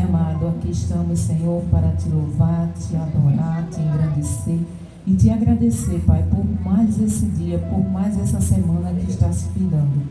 amado, aqui estamos, Senhor, para te louvar, te adorar, te engrandecer e te agradecer, Pai, por mais esse dia, por mais essa semana que está se findando.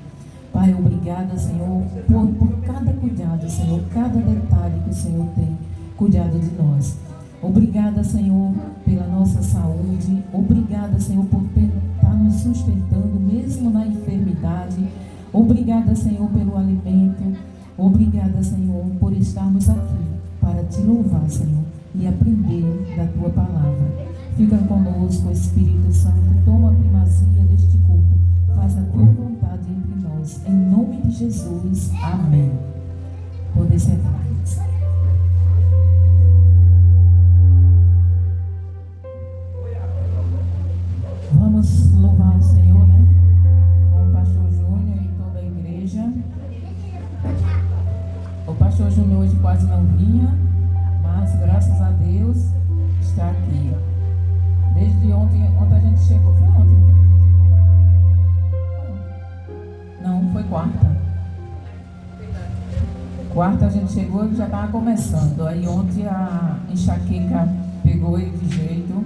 Pai, obrigada, Senhor, por cada cuidado, Senhor, cada detalhe que o Senhor tem cuidado de nós. Obrigada, Senhor, pela nossa saúde. Obrigada, Senhor, por estar nos sustentando, mesmo na enfermidade. Obrigada, Senhor, pelo alimento. Obrigada, Senhor, por estarmos aqui para te louvar, Senhor, e aprender da tua palavra. Fica conosco, Espírito Santo, toma a primazia deste culto. Faz a tua vontade entre nós. Em nome de Jesus. Amém. Podem sentar. Vamos louvar o Senhor, né? Com o pastor Júnior e toda a igreja. O pastor Júnior hoje quase não vinha, mas graças a Deus está aqui. Desde ontem a gente chegou. Foi ontem, não foi? Não, foi quarta. Quarta a gente chegou e já estava começando. Aí ontem a enxaqueca pegou ele de jeito.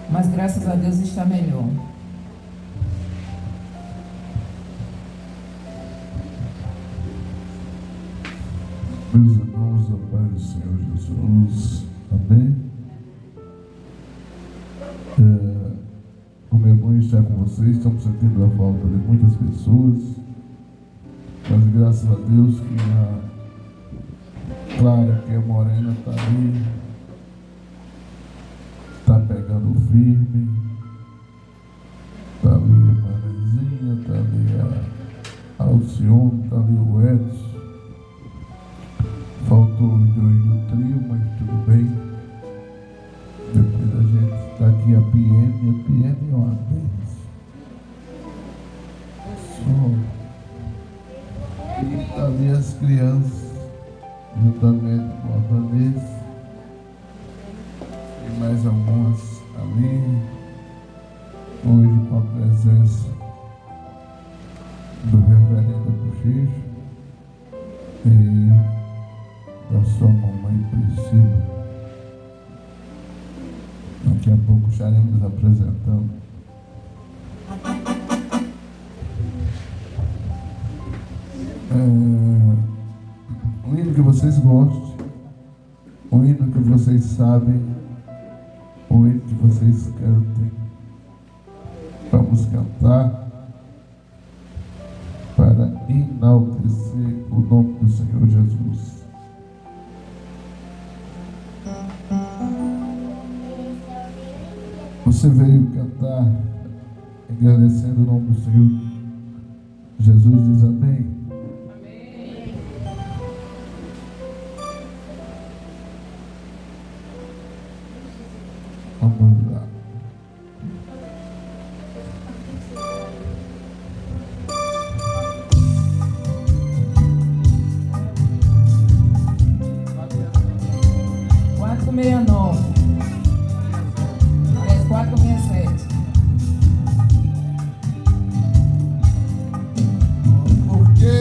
Mas graças a Deus está melhor. Meus irmãos, a paz do Senhor Jesus, amém? Como é bom estar com vocês, estamos sentindo a falta de muitas pessoas, mas graças a Deus que a Clara, que é morena, está ali, está pegando firme, está ali a Manezinha, está ali a Alcione, está ali o Edson. Faltou o do trio, mas tudo bem. Depois a gente está aqui a PM é uma vez. E está ali as crianças, juntamente com a Vanessa e mais algumas ali, hoje com a presença do reverendo Bochecho e da sua mamãe Priscila. Daqui a pouco estaremos apresentando. Um hino que vocês gostem, um hino que vocês sabem, um hino que vocês cantem. Vamos cantar para enaltecer o nome do Senhor Jesus. Você veio cantar agradecendo o nome do Senhor Jesus, diz amém. Amém. Vamos lá. Porque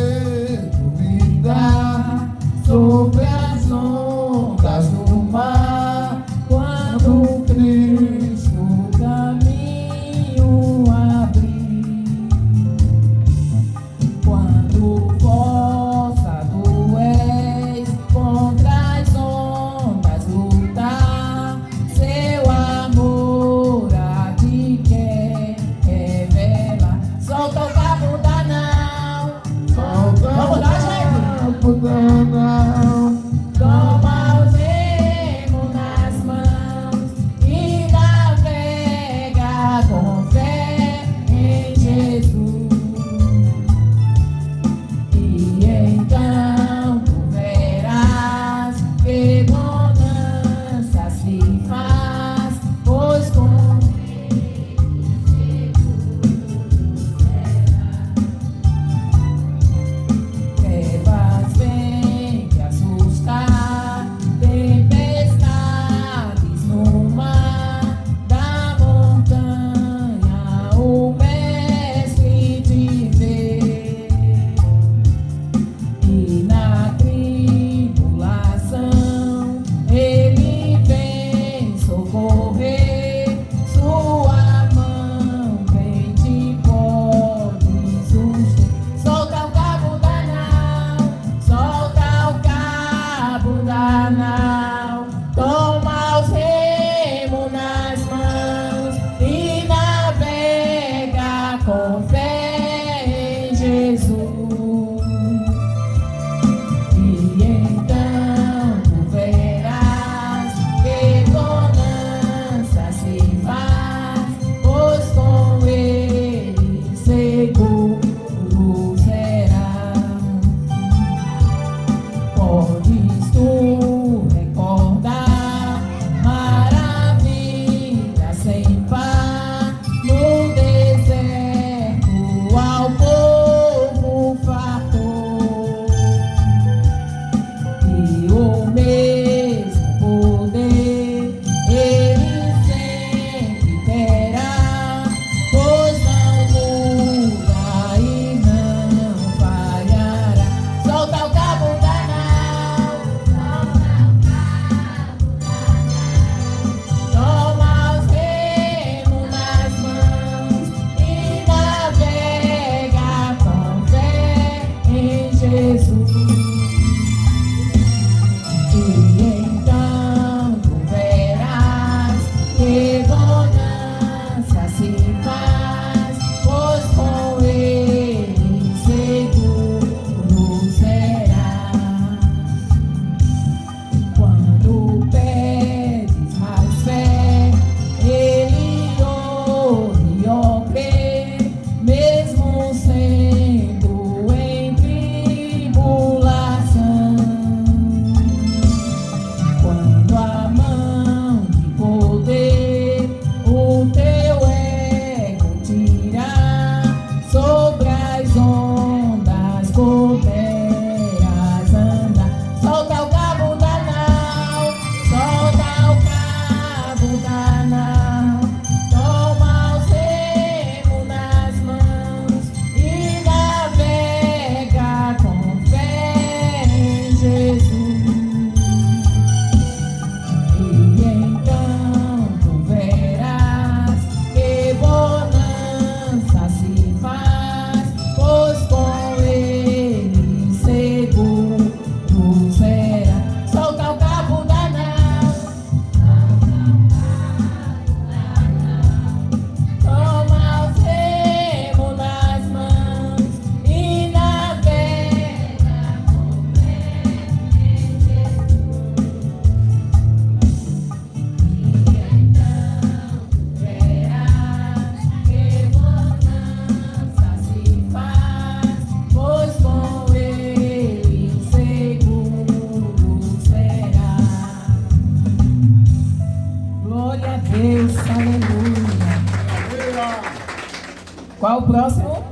Qual o próximo?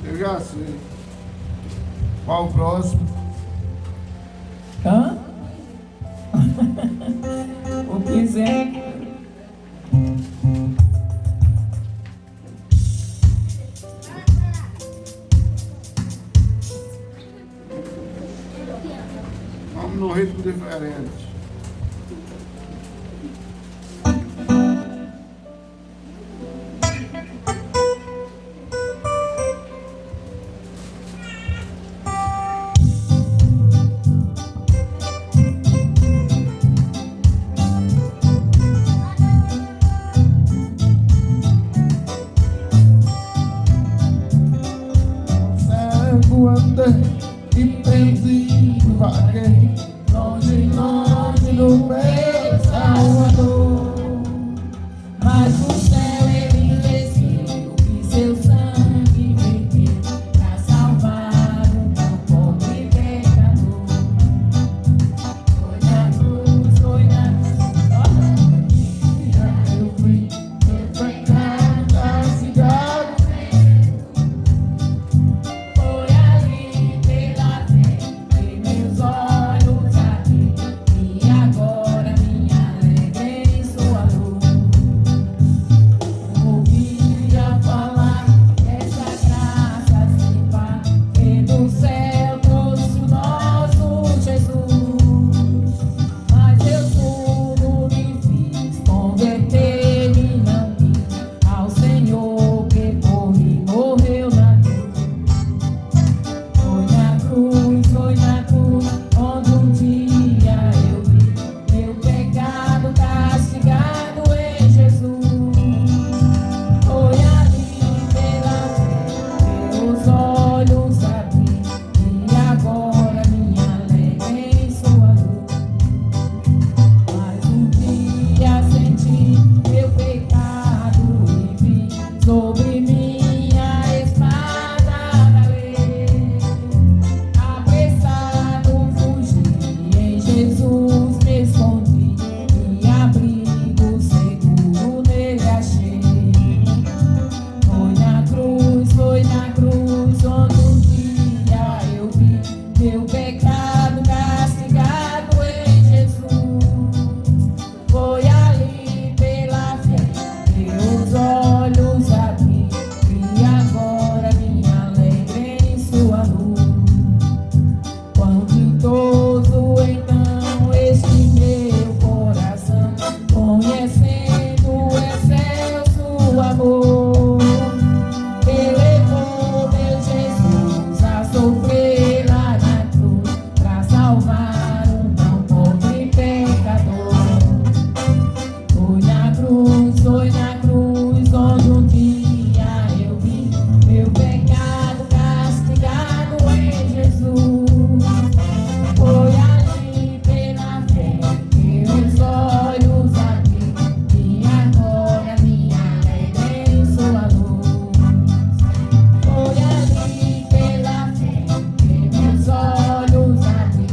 Eu já sei. Qual o próximo? Hã? O quiser. Vamos no ritmo diferente. Andei e perdi, vaguei longe, longe do meu Salvador. Mas o céu ele desceu e seu sangue verteu para salvar um tão pobre pecador. Foi na cruz, foi na cruz. Eu fui pecado, castigado. Foi ali pela fé que meus olhos abriram e agora minha alegria em sua luz. Ouvia falar dessa graça sem par que do céu trouxe o nosso Jesus. Mas eu tudo me fiz converter-me, não vi ao Senhor que por mim morreu na cruz. Foi na cruz, onde um dia eu vi meu pecado castigado em Jesus. Foi ali pela fé, meus olhos abri, e agora minha alegria em sua luz. Mas um dia senti meu pecado e vi sobre minha espada da lei. Apressado fugi, em Jesus me escondi, e abrigo seguro nele achei. Foi na cruz, onde um dia eu vi meu pecado castigado em Jesus. Foi ali pela fé, meus olhos abri, e agora minha alegria em sua luz. Quão ditoso então este meu coração, conhecendo o excelso amor, que levou meu Jesus a sofrer lá na cruz, pra salvar um tão pobre pecador. Foi na cruz, onde um dia eu vi meu pecado castigado em Jesus. Foi ali pela fé que os olhos abri, e agora minha alegria em sua luz. Foi ali pela fé que meus olhos abri,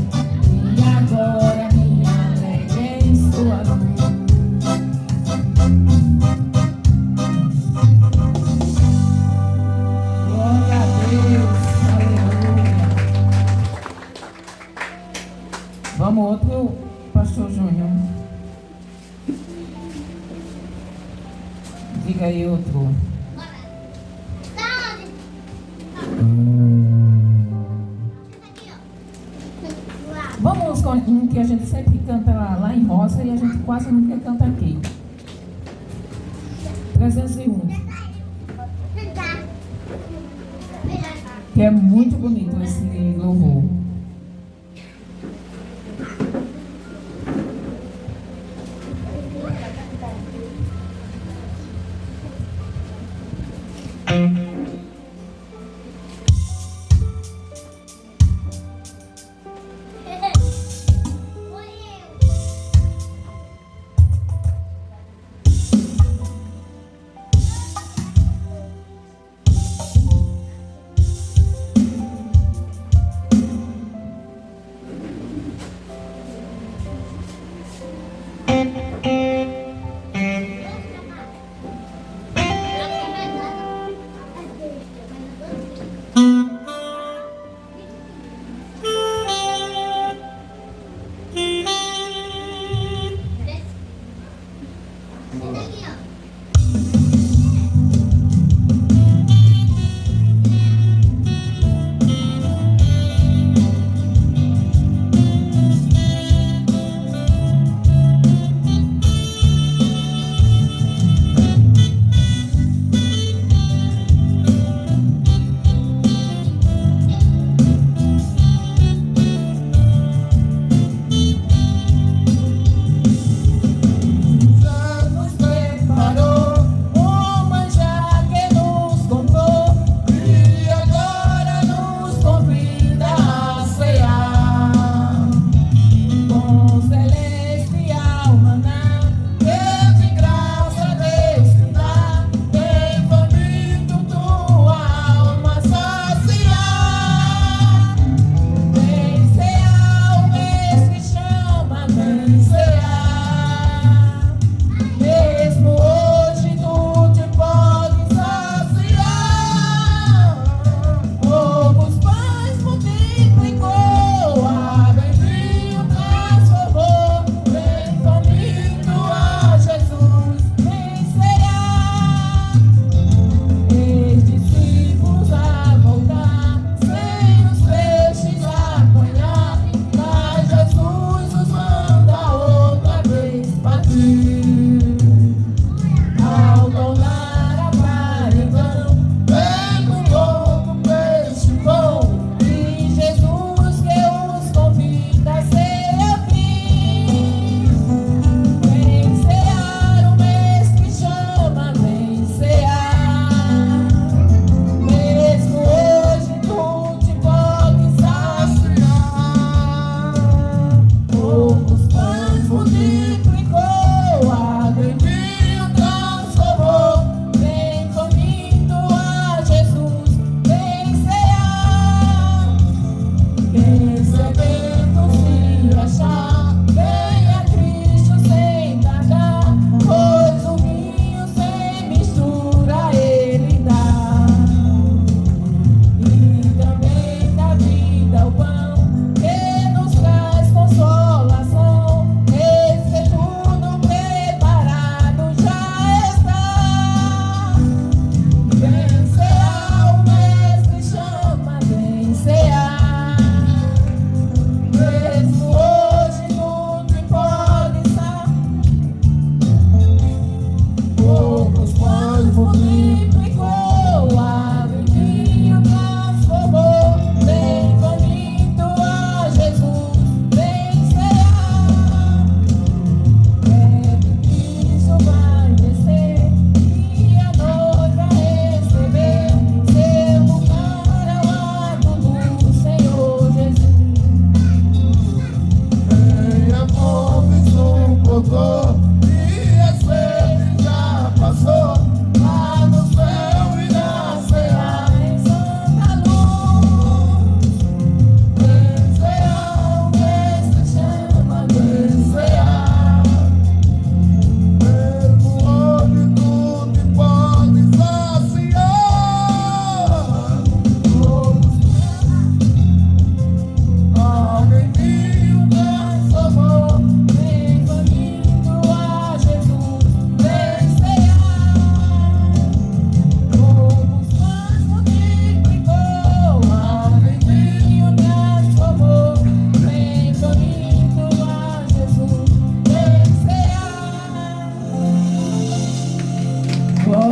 e agora minha alegria em sua luz. Glória a Deus, aleluia. Vamos outro, pastor Júnior. Diga aí outro. Vamos com um que a gente sempre canta lá em Roça e a gente quase nunca canta aqui. 301. Que é muito bonito esse louvor.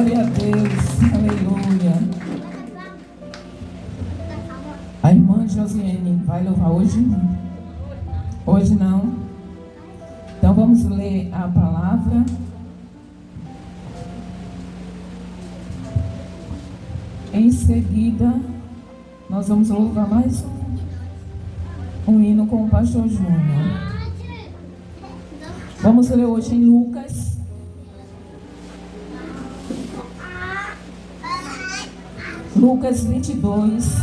Glória a Deus. Aleluia. A irmã Josiane vai louvar hoje? Não. Hoje não. Então vamos ler a palavra. Em seguida, nós vamos louvar mais um hino com o pastor Júnior. Vamos ler hoje em Lucas. Lucas 22.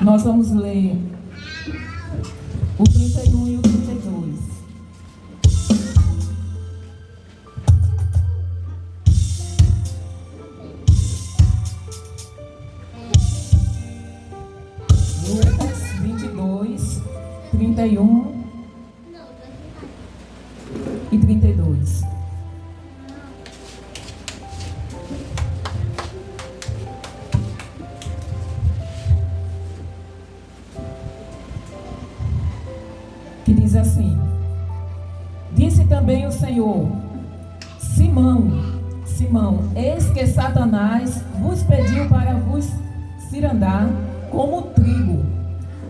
Nós vamos ler o 31 e o 32. Lucas 22, 31 e 32. Que diz assim: disse também o Senhor: Simão, Simão, eis que Satanás vos pediu para vos cirandar como trigo,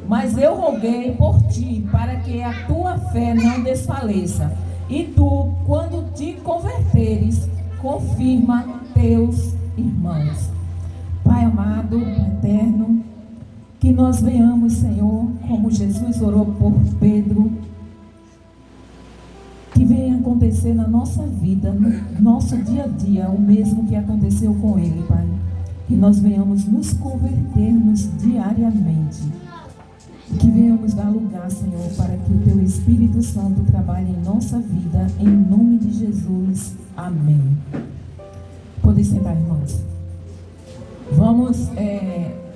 mas eu roguei por ti para que a tua fé não desfaleça, e tu, quando te converteres, confirma teus irmãos. Pai amado, eterno, que nós venhamos, Senhor, como Jesus orou por Pedro, que venha acontecer na nossa vida, no nosso dia a dia, o mesmo que aconteceu com ele, Pai. Que nós venhamos nos convertermos diariamente. Que venhamos dar lugar, Senhor, para que o Teu Espírito Santo trabalhe em nossa vida, em nome de Jesus. Amém. Podem sentar, irmãos. Vamos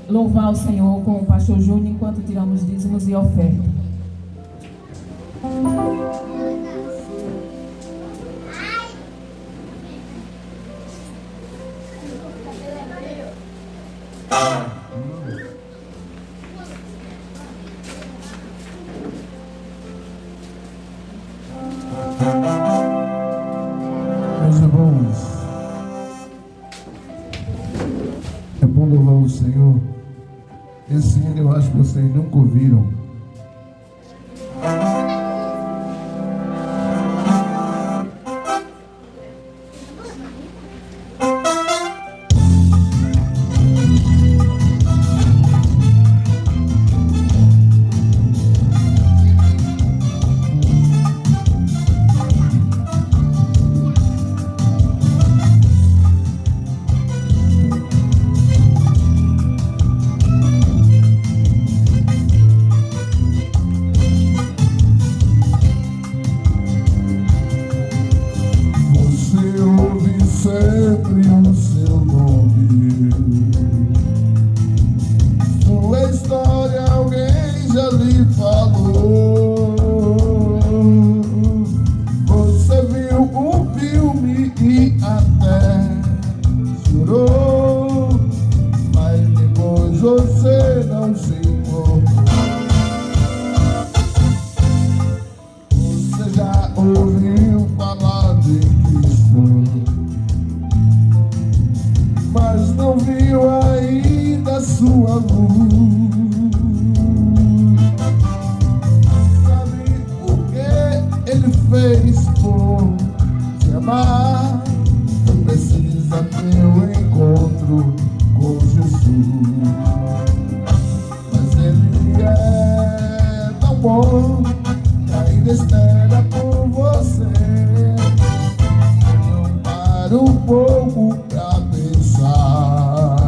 louvar o Senhor com o pastor Júnior enquanto tiramos dízimos e oferta. Meus irmãos, é bom louvar o Senhor. Esse hino eu acho que vocês nunca ouviram. Sempre o seu nome. Sua história alguém já lhe falou. Você viu um filme e até chorou, mas depois você não se importou. Você já ouviu falar de Cristo, mas não viu ainda sua luz. Sabe o que ele fez por te amar? Não precisa ter um encontro com Jesus, mas ele é tão bom que ainda espera por você. Não para um pouco pra pensar.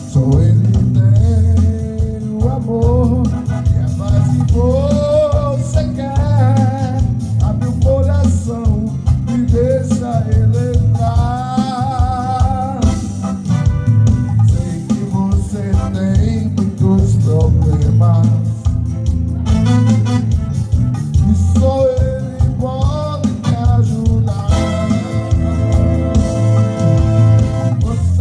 Só ele tem o amor e a paz que você quer. Abre o coração e deixa ele entrar. Sei que você tem muitos problemas e só ele pode te ajudar. Você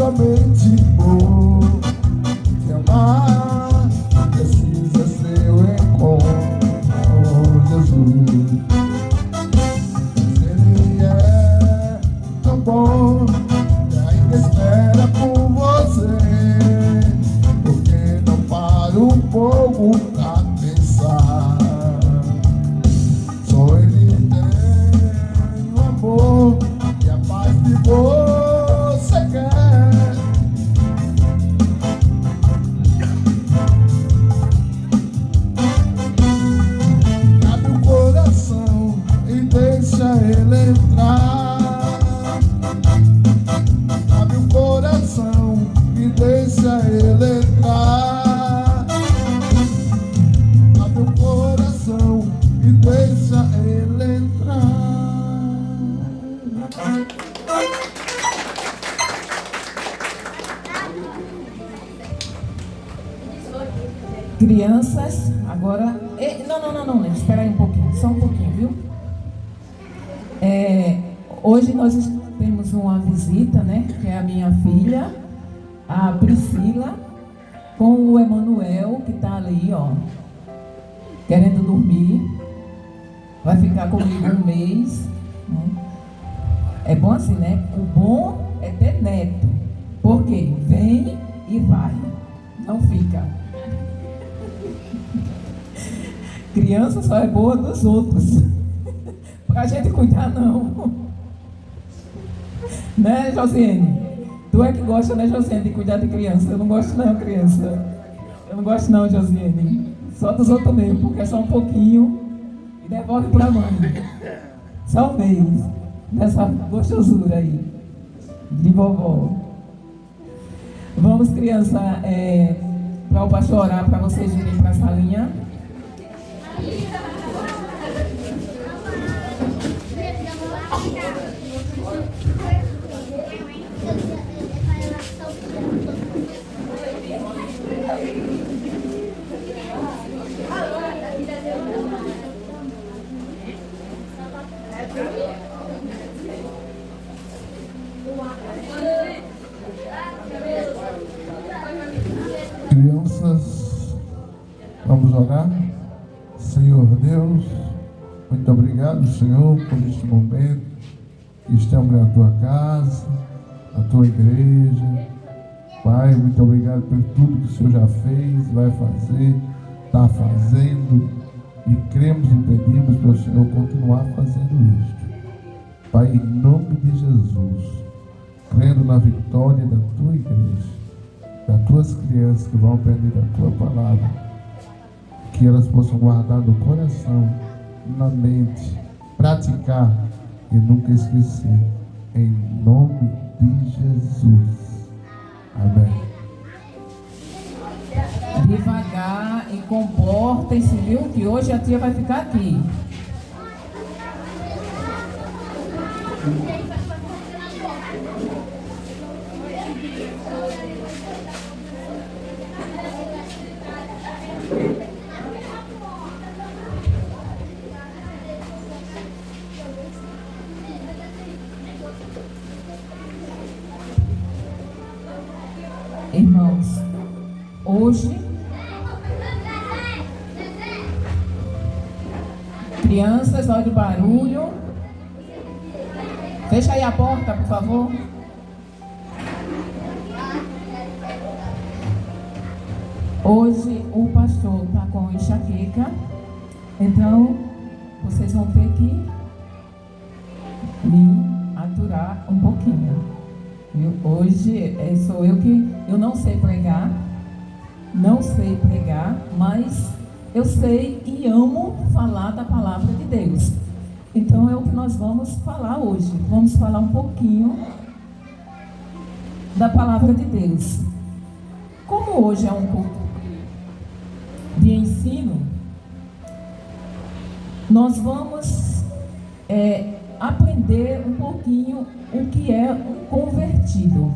somente por te amar. Precisa ser o encontro com Jesus. Ele é tão bom que ainda espera por você. Porque não para um pouco pra pensar. Só Ele tem o amor e a paz que você quer. Abre o coração e deixa Ele entrar. Abre o coração e deixa Ele entrar. Abre o coração e deixa Ele entrar. Crianças, agora... Não, espera aí um pouquinho, só um pouquinho, viu? Hoje nós temos uma visita, né? Que é a minha filha, a Priscila, com o Emanuel, que está ali, ó, querendo dormir. Vai ficar comigo um mês, né? É bom assim, né? O bom é ter neto, porque vem e vai, não fica. Criança só é boa dos outros, pra gente cuidar não. Né, Josiane? Tu é que gosta, né, Josiane, de cuidar de criança? Eu não gosto não, criança. Eu não gosto não, Josiane. Só dos outros mesmo, porque é só um pouquinho e devolve pra mãe. Só um mês dessa gostosura aí de vovó. Vamos, criança, para o pastor orar para vocês irem para a salinha. Crianças, vamos orar. Senhor Deus, muito obrigado, Senhor, por este momento que estamos na tua casa, na tua igreja. Pai, muito obrigado por tudo que o Senhor já fez, vai fazer, está fazendo, e cremos e pedimos para o Senhor continuar fazendo isto. Pai, em nome de Jesus, crendo na vitória da tua igreja, das tuas crianças que vão aprender a tua palavra, que elas possam guardar no coração, na mente, praticar e nunca esquecer, em nome de Jesus. Amém. Devagar e comportem-se, viu? Que hoje a tia vai ficar aqui. Irmãos, hoje, crianças, olha o barulho. Fecha aí a porta, por favor. Hoje o pastor está com enxaqueca, então vocês vão ter que me aturar um pouquinho. Hoje sou eu que eu não sei pregar, mas eu sei e amo falar da palavra de Deus. Então é o que nós vamos falar hoje. Vamos falar um pouquinho da palavra de Deus. Como hoje é um culto de ensino, nós vamos aprender um pouquinho o que é um convertido.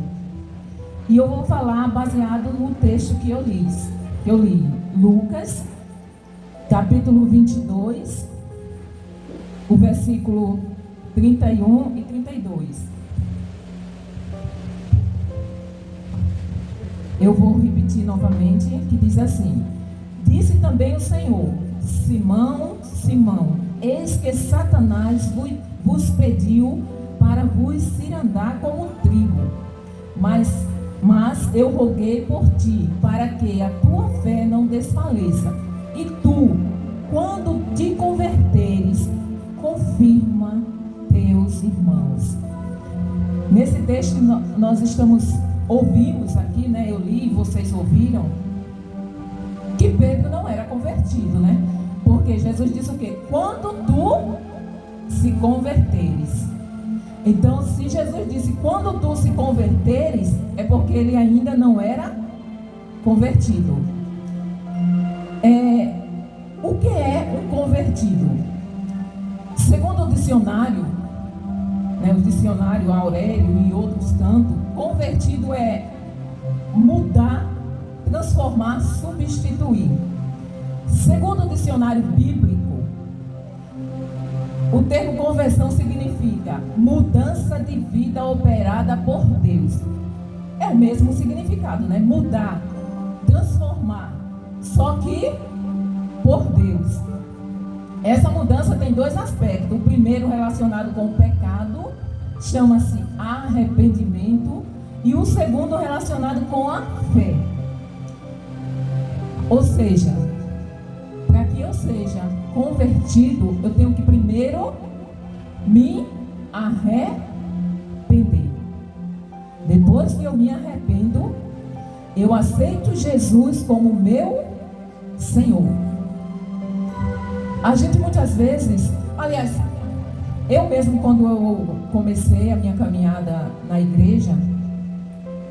E eu vou falar baseado no texto que eu li. Lucas, capítulo 22, o versículo 31 e 32. Eu vou repetir novamente, que diz assim: disse também o Senhor: Simão, Simão, eis que Satanás vos pediu para vos cirandar como trigo, mas eu roguei por ti, para que a tua fé não desfaleça. E tu, quando te converteres, confirma teus irmãos. Nesse texto nós ouvimos aqui, né? Eu li e vocês ouviram, que Pedro não era convertido, né? Porque Jesus disse o quê? Quando tu se converteres. Então, se Jesus disse quando tu se converteres, é porque ele ainda não era convertido. O que é um convertido? Segundo o dicionário, né, o dicionário Aurélio e outros tanto, convertido é mudar, transformar, substituir. Segundo o dicionário bíblico, o termo conversão significa mudança de vida operada por Deus. É o mesmo significado, né? Mudar, transformar, só que por Deus. Essa mudança tem dois aspectos. O primeiro, relacionado com o pecado, chama-se arrependimento, e o segundo, relacionado com a fé. Ou seja, para que eu seja convertido, eu tenho que primeiro me arrepender. Depois que eu me arrependo, eu aceito Jesus como meu Senhor. A gente muitas vezes, aliás, eu mesmo, quando eu comecei a minha caminhada na igreja,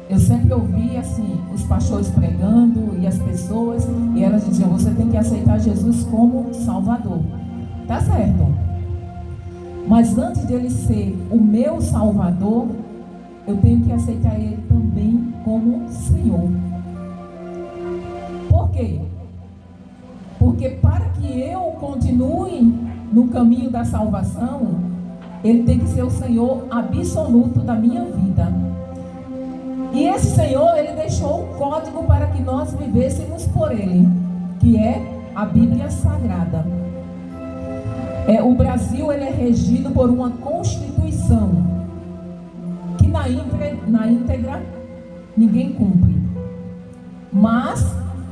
eu sempre ouvi assim, os pastores pregando e as pessoas, e elas diziam: você tem que aceitar Jesus como Salvador. Tá certo. Mas antes dele ser o meu Salvador, eu tenho que aceitar ele também como Senhor. Por quê? Porque para que eu continue no caminho da salvação, ele tem que ser o Senhor absoluto da minha vida. E esse Senhor, ele deixou um código para que nós vivêssemos por ele, que é a Bíblia Sagrada. O Brasil, ele é regido por uma Constituição que na íntegra ninguém cumpre. Mas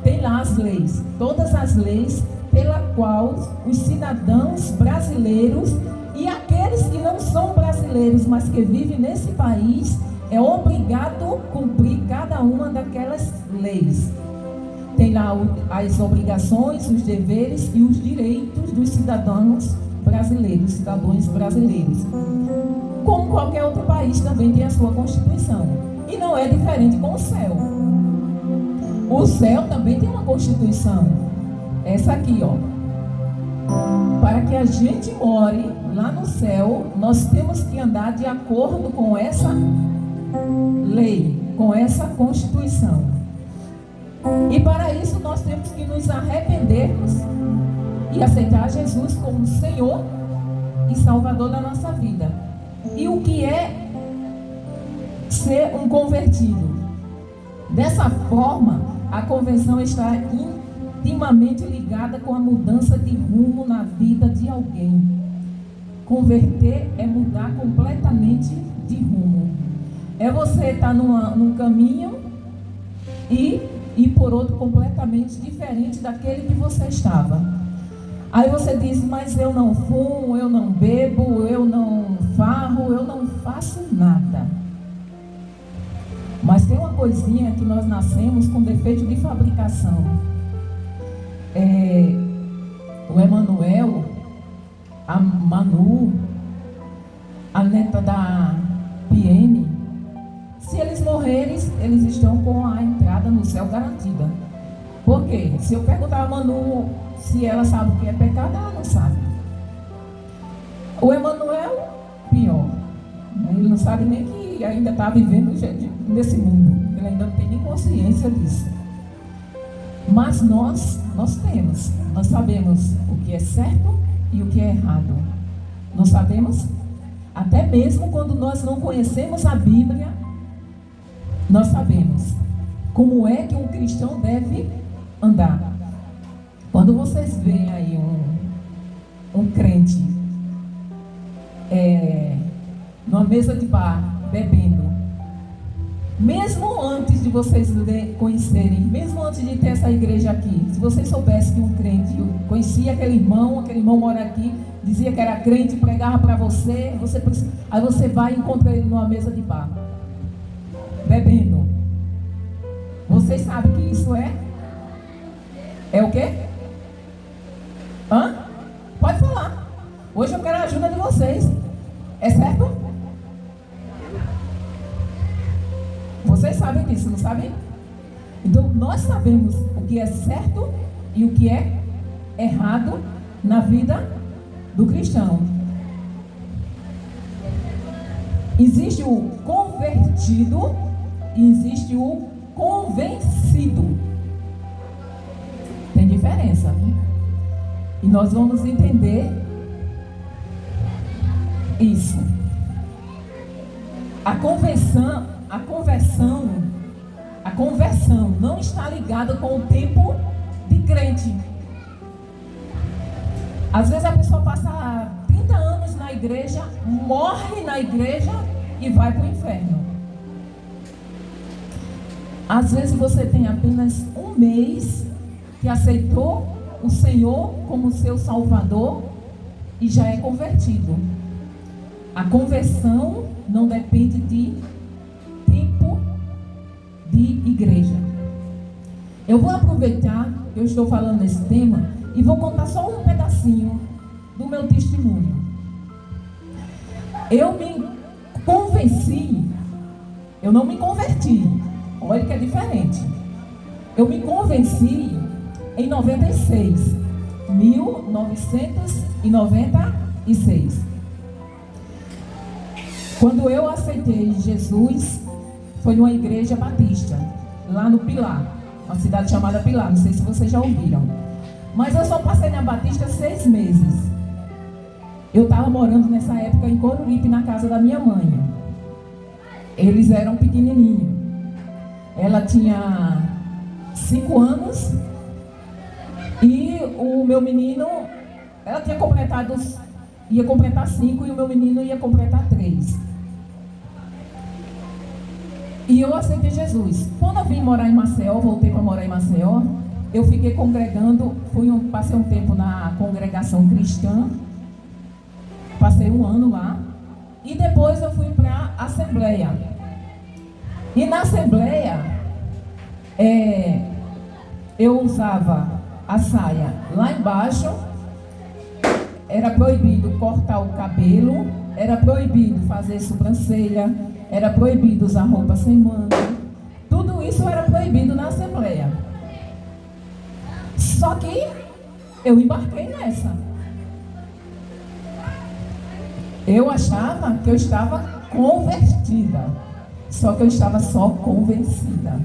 tem lá as leis, todas as leis pela qual os cidadãos brasileiros e aqueles que não são brasileiros, mas que vivem nesse país, é obrigado cumprir cada uma daquelas leis. Tem lá as obrigações, os deveres e os direitos dos cidadãos brasileiros, Como qualquer outro país também tem a sua Constituição. E não é diferente com o céu. O céu também tem uma Constituição. Essa aqui, ó. Para que a gente more lá no céu, nós temos que andar de acordo com essa lei, com essa Constituição. E para isso nós temos que nos arrependermos e aceitar Jesus como Senhor e Salvador da nossa vida. E o que é ser um convertido? Dessa forma, a conversão está intimamente ligada com a mudança de rumo na vida de alguém. Converter é mudar completamente de rumo. É você estar num caminho e ir por outro completamente diferente daquele que você estava. Aí você diz: mas eu não fumo, eu não bebo, eu não farro, eu não faço nada. Mas tem uma coisinha que nós nascemos com defeito de fabricação. O Emanuel, a Manu, a neta da PM, se eles morrerem, eles estão com a entrada no céu garantida. Por quê? Se eu perguntar a Manu se ela sabe o que é pecado, ela não sabe. O Emanuel, pior. Ele não sabe nem que ainda está vivendo nesse mundo. Ele ainda não tem nem consciência disso. Mas nós temos. Nós sabemos o que é certo e o que é errado. Nós sabemos, até mesmo quando nós não conhecemos a Bíblia, nós sabemos como é que um cristão deve andar. Quando vocês veem aí um crente numa mesa de bar, bebendo, mesmo antes de vocês conhecerem, mesmo antes de ter essa igreja aqui, se vocês soubessem que um crente conhecia aquele irmão mora aqui, dizia que era crente, pregava para você, aí você vai e encontra ele numa mesa de bar, bebendo. Vocês sabem que isso é o quê? Pode falar. Hoje eu quero a ajuda de vocês. É certo? Vocês sabem disso, não sabem? Então nós sabemos o que é certo e o que é errado na vida do cristão. Existe o convertido e existe o convencido. Tem diferença, né? E nós vamos entender isso. A conversão não está ligada com o tempo de crente. Às vezes a pessoa passa 30 anos na igreja, morre na igreja e vai para o inferno. Às vezes você tem apenas um mês que aceitou o Senhor como seu Salvador e já é convertido. A conversão não depende de tempo de igreja. Eu vou aproveitar que eu estou falando desse tema e vou contar só um pedacinho do meu testemunho. Eu me convenci, eu não me converti, olha que é diferente. Eu me convenci em 1996. Quando eu aceitei Jesus, foi numa igreja batista, lá no Pilar, uma cidade chamada Pilar, não sei se vocês já ouviram. Mas eu só passei na Batista 6 meses. Eu estava morando nessa época em Coruripe, na casa da minha mãe. Eles eram pequenininhos. Ela tinha 5 anos e o meu menino, ela ia completar 5 e o meu menino ia completar 3. E eu aceitei Jesus. Quando eu vim morar em Maceió, voltei para morar em Maceió, eu fiquei congregando, passei um tempo na congregação cristã, passei 1 ano lá, e depois eu fui para a Assembleia. E na Assembleia, eu usava a saia lá embaixo, era proibido cortar o cabelo, era proibido fazer sobrancelha, era proibido usar roupa sem manga. Tudo isso era proibido na Assembleia. Só que eu embarquei nessa. Eu achava que eu estava convertida, só que eu estava só convencida.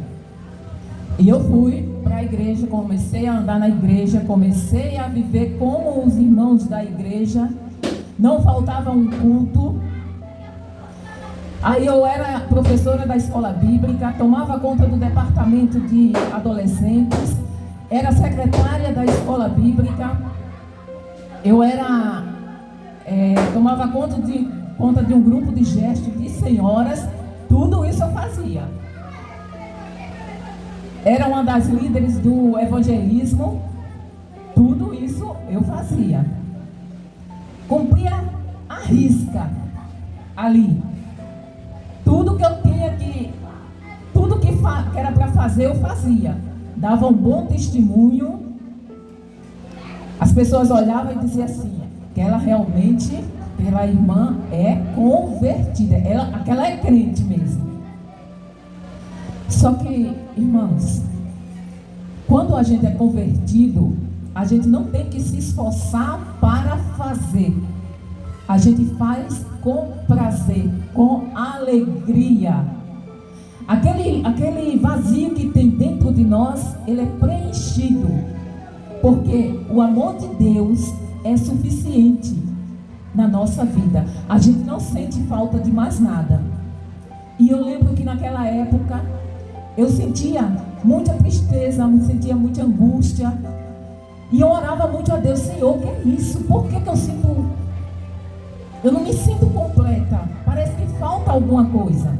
E eu fui para a igreja, comecei a andar na igreja, comecei a viver como os irmãos da igreja. Não faltava um culto. Aí eu era professora da escola bíblica, tomava conta do departamento de adolescentes, era secretária da escola bíblica, eu tomava conta de um grupo de gesto de senhoras, tudo isso eu fazia. Era uma das líderes do evangelismo, tudo isso eu fazia. Cumpria a risca ali. Tudo que eu tinha tudo que era para fazer, eu fazia. Dava um bom testemunho. As pessoas olhavam e diziam assim, que ela realmente, pela irmã, é convertida. Aquela é crente mesmo. Só que, irmãos, quando a gente é convertido, a gente não tem que se esforçar para fazer. A gente faz com prazer, com alegria. Aquele vazio que tem dentro de nós, ele é preenchido. Porque o amor de Deus é suficiente na nossa vida. A gente não sente falta de mais nada. E eu lembro que naquela época, eu sentia muita tristeza, sentia muita angústia. E eu orava muito a Deus: Senhor, o que é isso? Por que eu não me sinto completa? Parece que falta alguma coisa.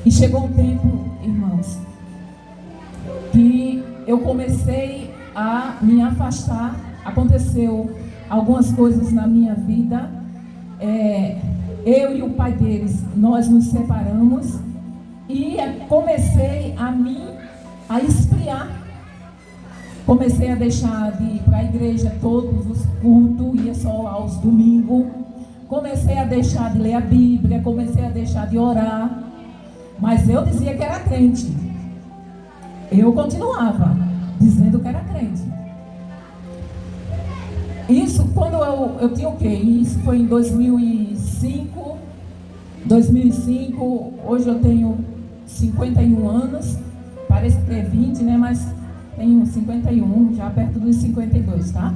E chegou um tempo, irmãos, que eu comecei a me afastar. Aconteceu algumas coisas na minha vida. Eu e o pai deles, nós nos separamos. E comecei a esfriar. Comecei a deixar de ir para a igreja todos os cultos, ia só aos domingos. Comecei a deixar de ler a Bíblia, comecei a deixar de orar. Mas eu dizia que era crente. Eu continuava dizendo que era crente. Isso quando eu tinha o quê? Isso foi em 2005. 2005, hoje eu tenho 51 anos. Parece que é 20, né? Mas tenho 51, já perto dos 52, tá?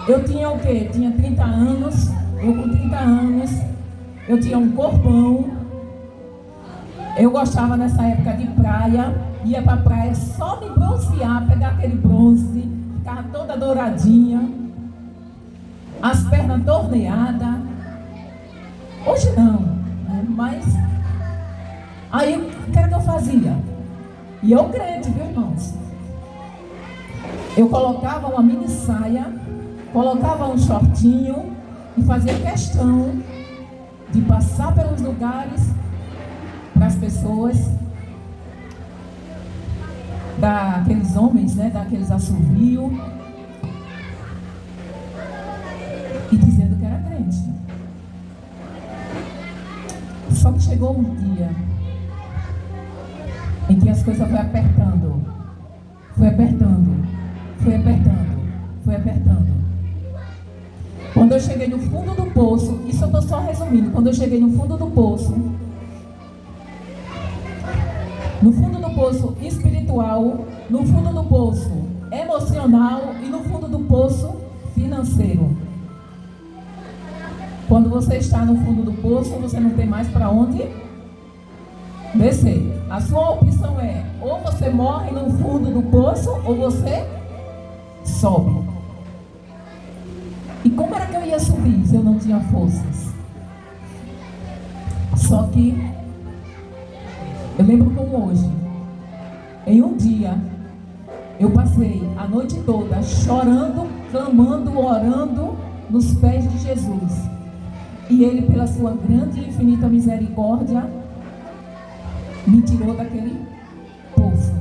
Eu tinha o quê? Tinha 30 anos. Eu com 30 anos, eu tinha um corpão. Eu gostava nessa época de praia. Ia pra praia só me bronzear, pegar aquele bronze. Ficava toda douradinha. As pernas torneadas. Hoje não, né? Mas aí o que era que eu fazia? E eu crente, viu, irmãos? Eu colocava uma mini saia, colocava um shortinho e fazia questão de passar pelos lugares para as pessoas, daqueles homens, né, daqueles assovios, e dizendo que era crente. Só que chegou um dia em que as coisas foi apertando. Foi apertando. Foi apertando. Foi apertando. Quando eu cheguei no fundo do poço, isso eu estou só resumindo. Quando eu cheguei no fundo do poço espiritual, no fundo do poço emocional e no fundo do poço financeiro. Quando você está no fundo do poço, você não tem mais para onde descer. A sua opção é: ou você morre no fundo do poço, ou você sobe. E como era que eu ia subir se eu não tinha forças? Só que eu lembro como hoje. Em um dia, eu passei a noite toda chorando, clamando, orando nos pés de Jesus. E Ele, pela sua grande e infinita misericórdia, me tirou daquele poço.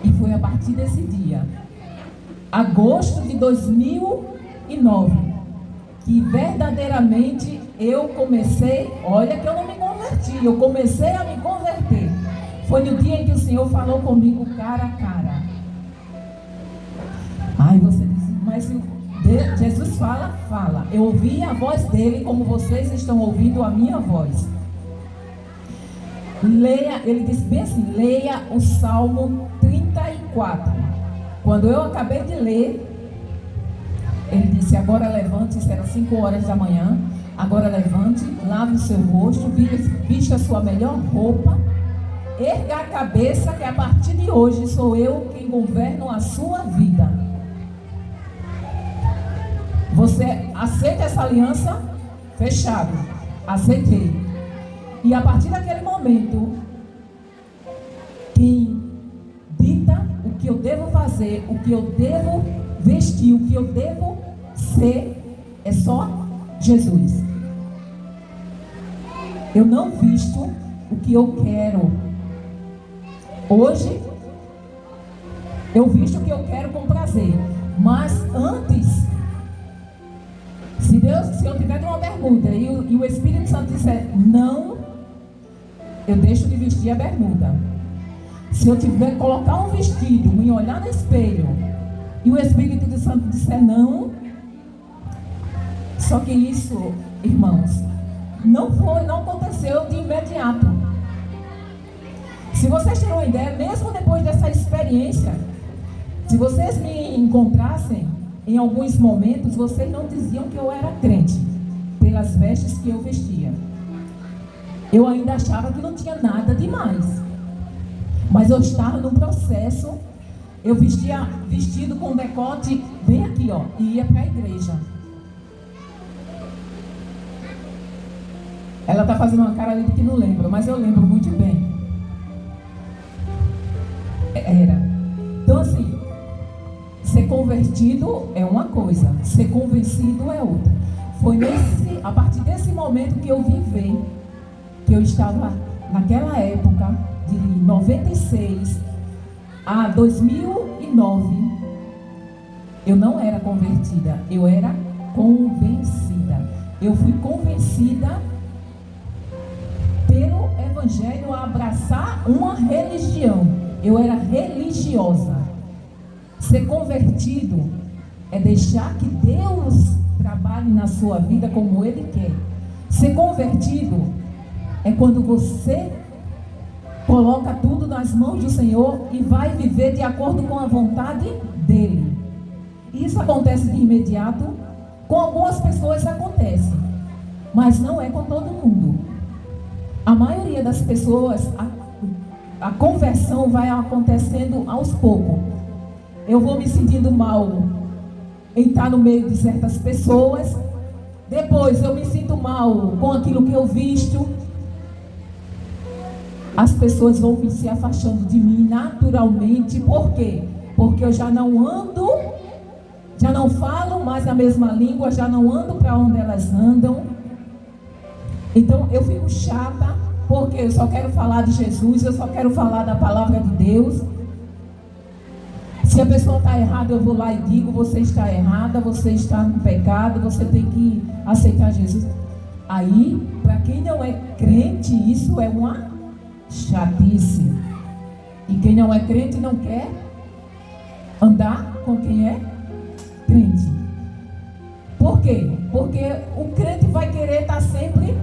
E foi a partir desse dia, agosto de 2009, que verdadeiramente eu comecei, olha que eu não me converti, eu comecei a me converter. Foi no dia em que o Senhor falou comigo cara a cara. Aí você diz: mas Jesus fala. Eu ouvi a voz dele como vocês estão ouvindo a minha voz. Leia, ele disse bem assim: leia o Salmo 34. Quando eu acabei de ler, ele disse: agora levante, isso era 5 horas da manhã. Agora levante, lave o seu rosto, vista a sua melhor roupa, erga a cabeça, que a partir de hoje sou eu quem governo a sua vida. Você aceita essa aliança? Fechado. Aceitei. E a partir daquele momento, quem dita o que eu devo fazer, o que eu devo vestir, o que eu devo ser, é só Jesus. Eu não visto o que eu quero. Hoje, eu visto o que eu quero com prazer. Mas antes, se eu tiver uma bermuda e o Espírito Santo disser não, eu deixo de vestir a bermuda. Se eu tiver que colocar um vestido, me olhar no espelho, e o Espírito Santo disser não, só que isso, irmãos, não aconteceu de imediato. Se vocês terem uma ideia, mesmo depois dessa experiência, se vocês me encontrassem em alguns momentos, vocês não diziam que eu era crente, pelas vestes que eu vestia. Eu ainda achava que não tinha nada demais. Mas eu estava num processo. Eu vestia vestido com decote bem aqui, ó, e ia para a igreja. Ela está fazendo uma cara ali que não lembra, mas eu lembro muito bem. Era. Então, assim, ser convertido é uma coisa, ser convencido é outra. Foi a partir desse momento que eu vim ver que eu estava, naquela época, de 96 a 2009, eu não era convertida, eu era convencida. Eu fui convencida pelo Evangelho a abraçar uma religião. Eu era religiosa. Ser convertido é deixar que Deus trabalhe na sua vida como Ele quer. Ser convertido é quando você coloca tudo nas mãos do Senhor e vai viver de acordo com a vontade dEle. E isso acontece de imediato. Com algumas pessoas acontece, mas não é com todo mundo. A maioria das pessoas, a conversão vai acontecendo aos poucos. Eu vou me sentindo mal em estar no meio de certas pessoas. Depois eu me sinto mal com aquilo que eu visto. As pessoas vão se afastando de mim naturalmente. Por quê? Porque eu já não ando, já não falo mais a mesma língua, já não ando para onde elas andam. Então eu fico chata, porque eu só quero falar de Jesus, eu só quero falar da palavra de Deus. Se a pessoa está errada, eu vou lá e digo: você está errada, você está no pecado, você tem que aceitar Jesus. Aí, para quem não é crente, isso é uma chatice. E quem não é crente não quer andar com quem é crente. Por quê? Porque o crente vai querer estar sempre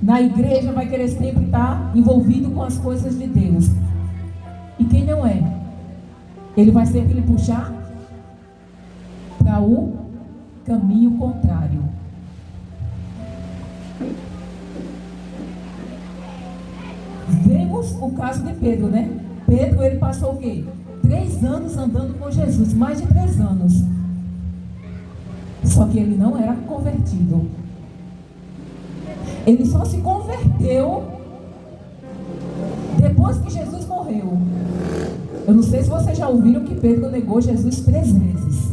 na igreja, vai querer sempre estar envolvido com as coisas de Deus. E quem não é, ele vai sempre lhe puxar para o caminho contrário. Vemos o caso de Pedro, né? Pedro, ele passou o quê? 3 anos andando com Jesus, mais de 3 anos. Só que ele não era convertido. Ele só se converteu depois que Jesus morreu. Eu não sei se vocês já ouviram que Pedro negou Jesus 3 vezes.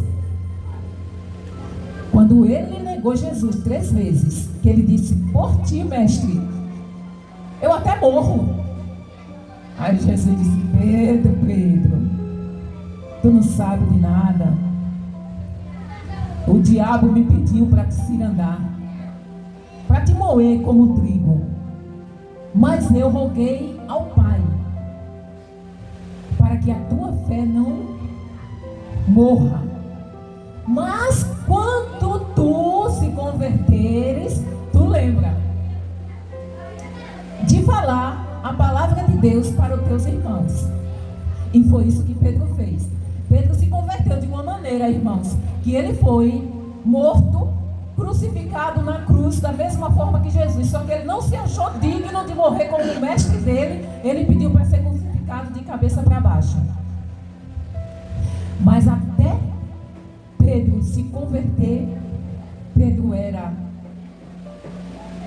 Quando ele negou Jesus 3 vezes, que ele disse: por ti, mestre, eu até morro. Aí Jesus disse: Pedro, Pedro, tu não sabe de nada. O diabo me pediu para te cirandar, para te moer como trigo. Mas eu roguei ao Pai para que a tua fé não morra. Mas quando tu se converteres, tu lembra de falar a palavra de Deus para os teus irmãos. E foi isso que Pedro fez. Pedro se converteu de uma maneira, irmãos, que ele foi morto, crucificado na cruz, da mesma forma que Jesus. Só que ele não se achou digno de morrer como o mestre dele. Ele pediu para ser crucificado de cabeça para baixo. Mas até Pedro se converter, Pedro era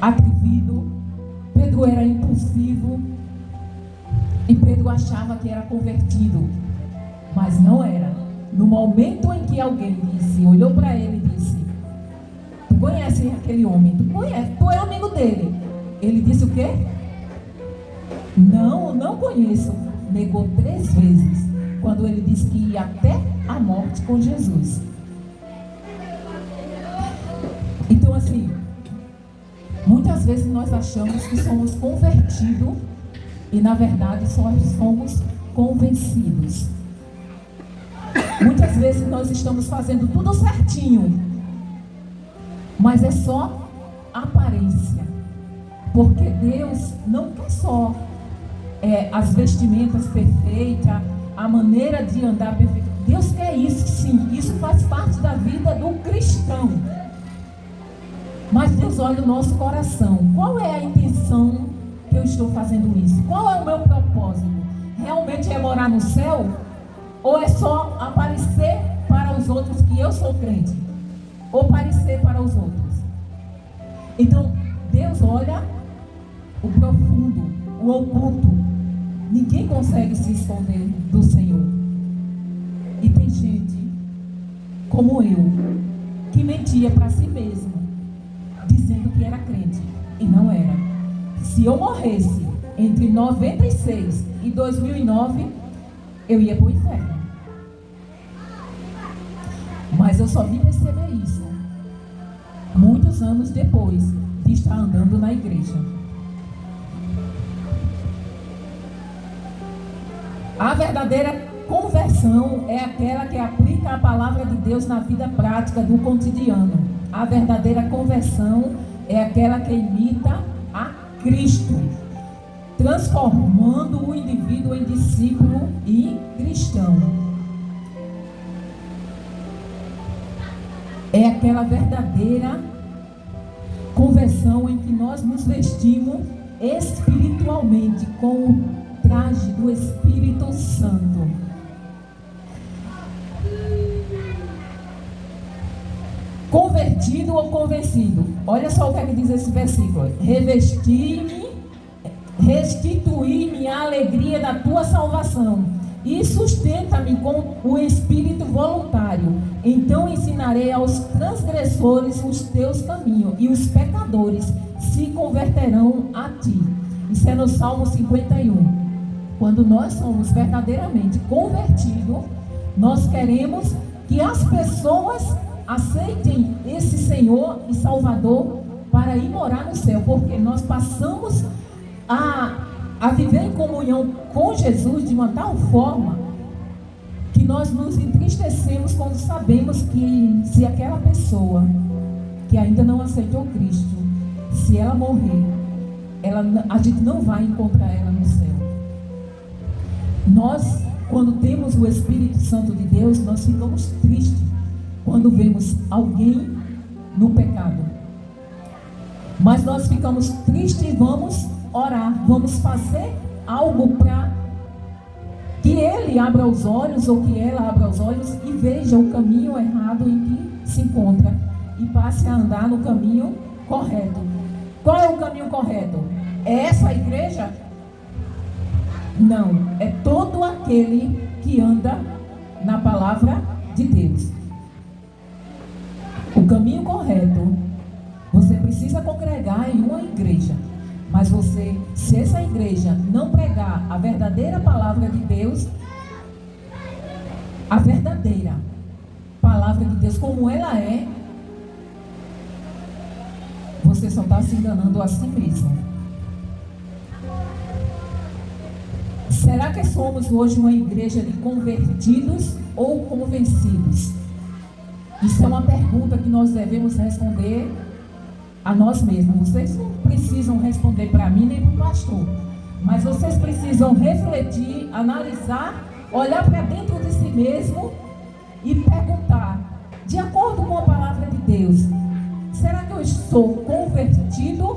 atrevido, Pedro era impulsivo, e Pedro achava que era convertido, mas não era. No momento em que alguém disse, olhou para ele e disse: tu conhece aquele homem? Tu conhece? Tu é amigo dele? Ele disse o quê? Não conheço. Negou 3 vezes, quando ele disse que ia até a morte com Jesus. Então, assim, muitas vezes nós achamos que somos convertidos e, na verdade, só somos convencidos. Muitas vezes nós estamos fazendo tudo certinho, mas é só aparência. Porque Deus não quer só as vestimentas perfeitas, a maneira de andar perfeita. Deus quer isso, sim. Isso faz parte da vida do cristão. Mas Deus olha o nosso coração. Qual é a intenção que eu estou fazendo isso? Qual é o meu propósito? Realmente é morar no céu? Ou é só aparecer para os outros que eu sou crente? Ou parecer para os outros? Então, Deus olha o profundo, o oculto. Ninguém consegue se esconder do Senhor. E tem gente, como eu, que mentia para si mesmo, dizendo que era crente, e não era. Se eu morresse entre 96 e 2009, eu ia para o inferno. Mas eu só vim perceber isso muitos anos depois de estar andando na igreja. A verdadeira conversão é aquela que aplica a palavra de Deus na vida prática do cotidiano. A verdadeira conversão é aquela que imita a Cristo, transformando o indivíduo em discípulo e cristão. É aquela verdadeira conversão em que nós nos vestimos espiritualmente com o traje do Espírito Santo. Convertido ou convencido? Olha só o que é que diz esse versículo. Revesti-me, restituí-me a alegria da tua salvação e sustenta-me com o espírito voluntário. Então ensinarei aos transgressores os teus caminhos e os pecadores se converterão a ti. Isso é no Salmo 51. Quando nós somos verdadeiramente convertidos, nós queremos que as pessoas aceitem esse Senhor e Salvador para ir morar no céu, porque nós passamos a viver em comunhão com Jesus de uma tal forma que nós nos entristecemos quando sabemos que se aquela pessoa que ainda não aceitou Cristo, se ela morrer, a gente não vai encontrar ela no céu. Nós, quando temos o Espírito Santo de Deus, nós ficamos tristes quando vemos alguém no pecado. Mas nós ficamos tristes e vamos orar, vamos fazer algo para que ele abra os olhos ou que ela abra os olhos e veja o caminho errado em que se encontra e passe a andar no caminho correto. Qual é o caminho correto? É essa a igreja? Não, é todo aquele que anda na palavra de Deus. O caminho correto, você precisa congregar em uma igreja, mas se essa igreja não pregar a verdadeira palavra de Deus, a verdadeira palavra de Deus como ela é, você só está se enganando a si mesmo. Será que somos hoje uma igreja de convertidos ou convencidos? Isso é uma pergunta que nós devemos responder a nós mesmos. Vocês não precisam responder para mim nem para o pastor, mas vocês precisam refletir, analisar, olhar para dentro de si mesmo e perguntar, de acordo com a palavra de Deus, será que eu estou convertido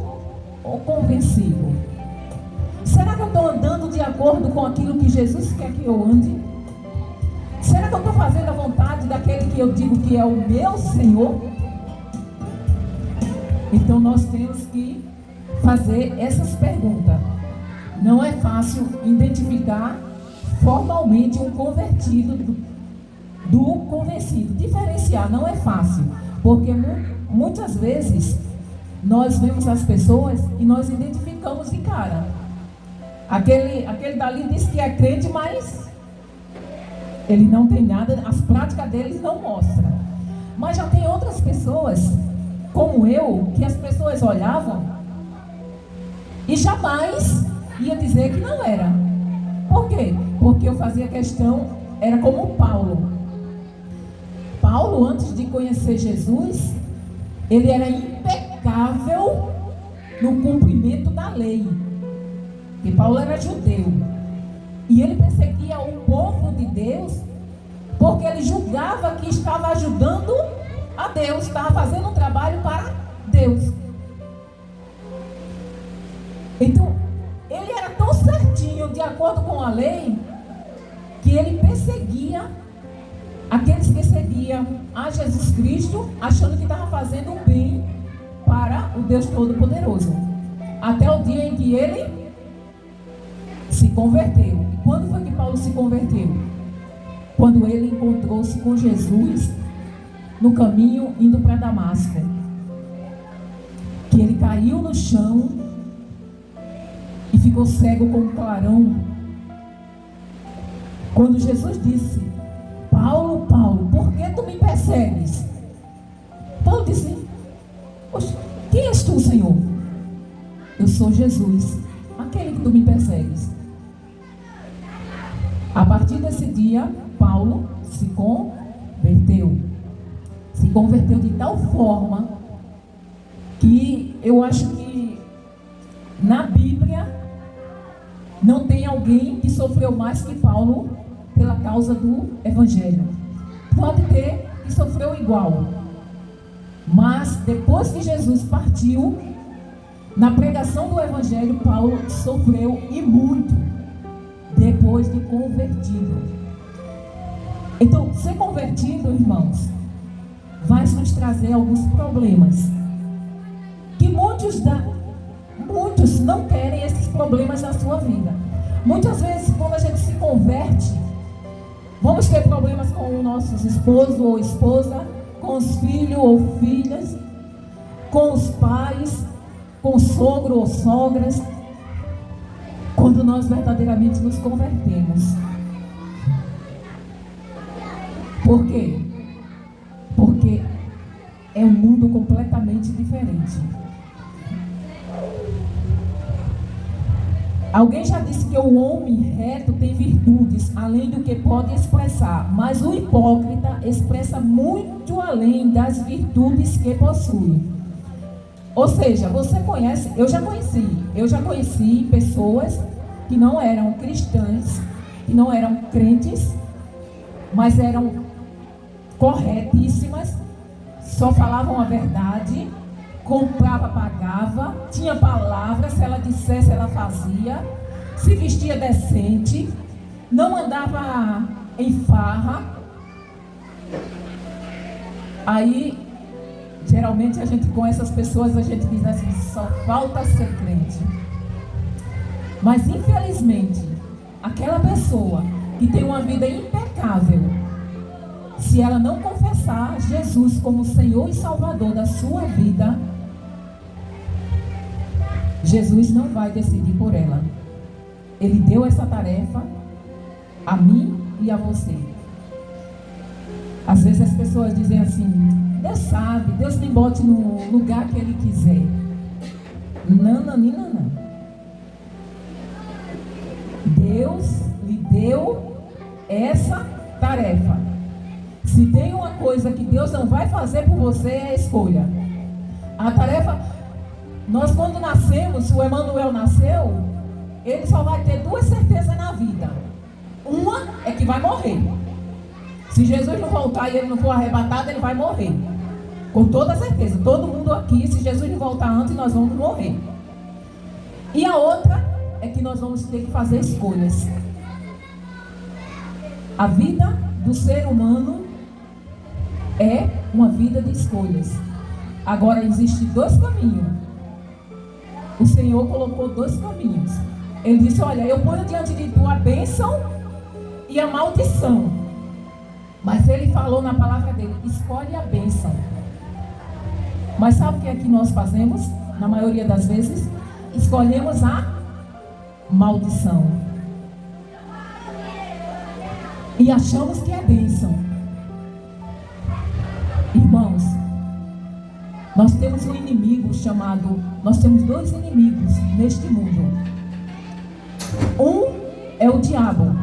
ou convencido? Será que eu estou andando de acordo com aquilo que Jesus quer que eu ande? Será que eu estou fazendo a vontade daquele que eu digo que é o meu Senhor? Então nós temos que fazer essas perguntas. Não é fácil identificar formalmente um convertido do convencido. Diferenciar não é fácil, porque muitas vezes nós vemos as pessoas e nós identificamos de cara. Aquele dali diz que é crente, mas ele não tem nada, as práticas deles não mostram. Mas já tem outras pessoas, como eu, que as pessoas olhavam e jamais ia dizer que não era. Por quê? Porque eu fazia questão, era como Paulo. Paulo, antes de conhecer Jesus, ele era impecável no cumprimento da lei. E Paulo era judeu. E ele perseguia o povo de Deus porque ele julgava que estava ajudando a Deus, estava fazendo um trabalho para Deus. Então, ele era tão certinho, de acordo com a lei, que ele perseguia aqueles que seguiam a Jesus Cristo, achando que estava fazendo o bem para o Deus Todo-Poderoso. Até o dia em que ele se converteu. E quando foi que Paulo se converteu? Quando ele encontrou-se com Jesus no caminho indo para Damasco. Que ele caiu no chão e ficou cego como um clarão. Quando Jesus disse: Paulo, Paulo, por que tu me persegues? Paulo disse: Poxa, quem és tu, Senhor? Eu sou Jesus, aquele que tu me persegues. A partir desse dia, Paulo se converteu. Se converteu de tal forma que eu acho que na Bíblia não tem alguém que sofreu mais que Paulo pela causa do Evangelho. Pode ter que sofreu igual, mas depois que Jesus partiu, na pregação do Evangelho, Paulo sofreu e muito, depois de convertido. Então, ser convertido, irmãos, vai nos trazer alguns problemas, que muitos não querem esses problemas na sua vida. Muitas vezes, quando a gente se converte, vamos ter problemas com os nossos esposos ou esposa, com os filhos ou filhas, com os pais, com o sogro ou sogras, quando nós verdadeiramente nos convertemos. Por quê? Porque é um mundo completamente diferente. Alguém já disse que o homem reto tem virtudes além do que pode expressar, mas o hipócrita expressa muito além das virtudes que possui. Ou seja, você conhece, eu já conheci pessoas que não eram cristãs, que não eram crentes, mas eram corretíssimas, só falavam a verdade, comprava, pagava, tinha palavra, se ela dissesse, ela fazia, se vestia decente, não andava em farra. Aí, geralmente a gente com essas pessoas, a gente diz assim, só falta ser crente. Mas infelizmente, aquela pessoa que tem uma vida impecável, se ela não confessar Jesus como Senhor e Salvador da sua vida, Jesus não vai decidir por ela. Ele deu essa tarefa a mim e a você. Às vezes as pessoas dizem assim, Deus sabe, Deus me bote no lugar que Ele quiser. Não. Deus lhe deu essa tarefa. Se tem uma coisa que Deus não vai fazer por você, é a escolha. A tarefa, nós quando nascemos, o Emanuel nasceu, ele só vai ter duas certezas na vida. Uma é que vai morrer. Se Jesus não voltar e ele não for arrebatado, ele vai morrer. Com toda certeza, todo mundo aqui, se Jesus não voltar antes, nós vamos morrer. E a outra é que nós vamos ter que fazer escolhas. A vida do ser humano é uma vida de escolhas. Agora existem dois caminhos. O Senhor colocou dois caminhos. Ele disse, olha, eu ponho diante de tu a bênção e a maldição. Mas ele falou na palavra dele, escolhe a bênção. Mas sabe o que é que nós fazemos? Na maioria das vezes, escolhemos a maldição. E achamos que é bênção. Irmãos, nós temos um inimigo chamado... Nós temos dois inimigos neste mundo. Um é o diabo.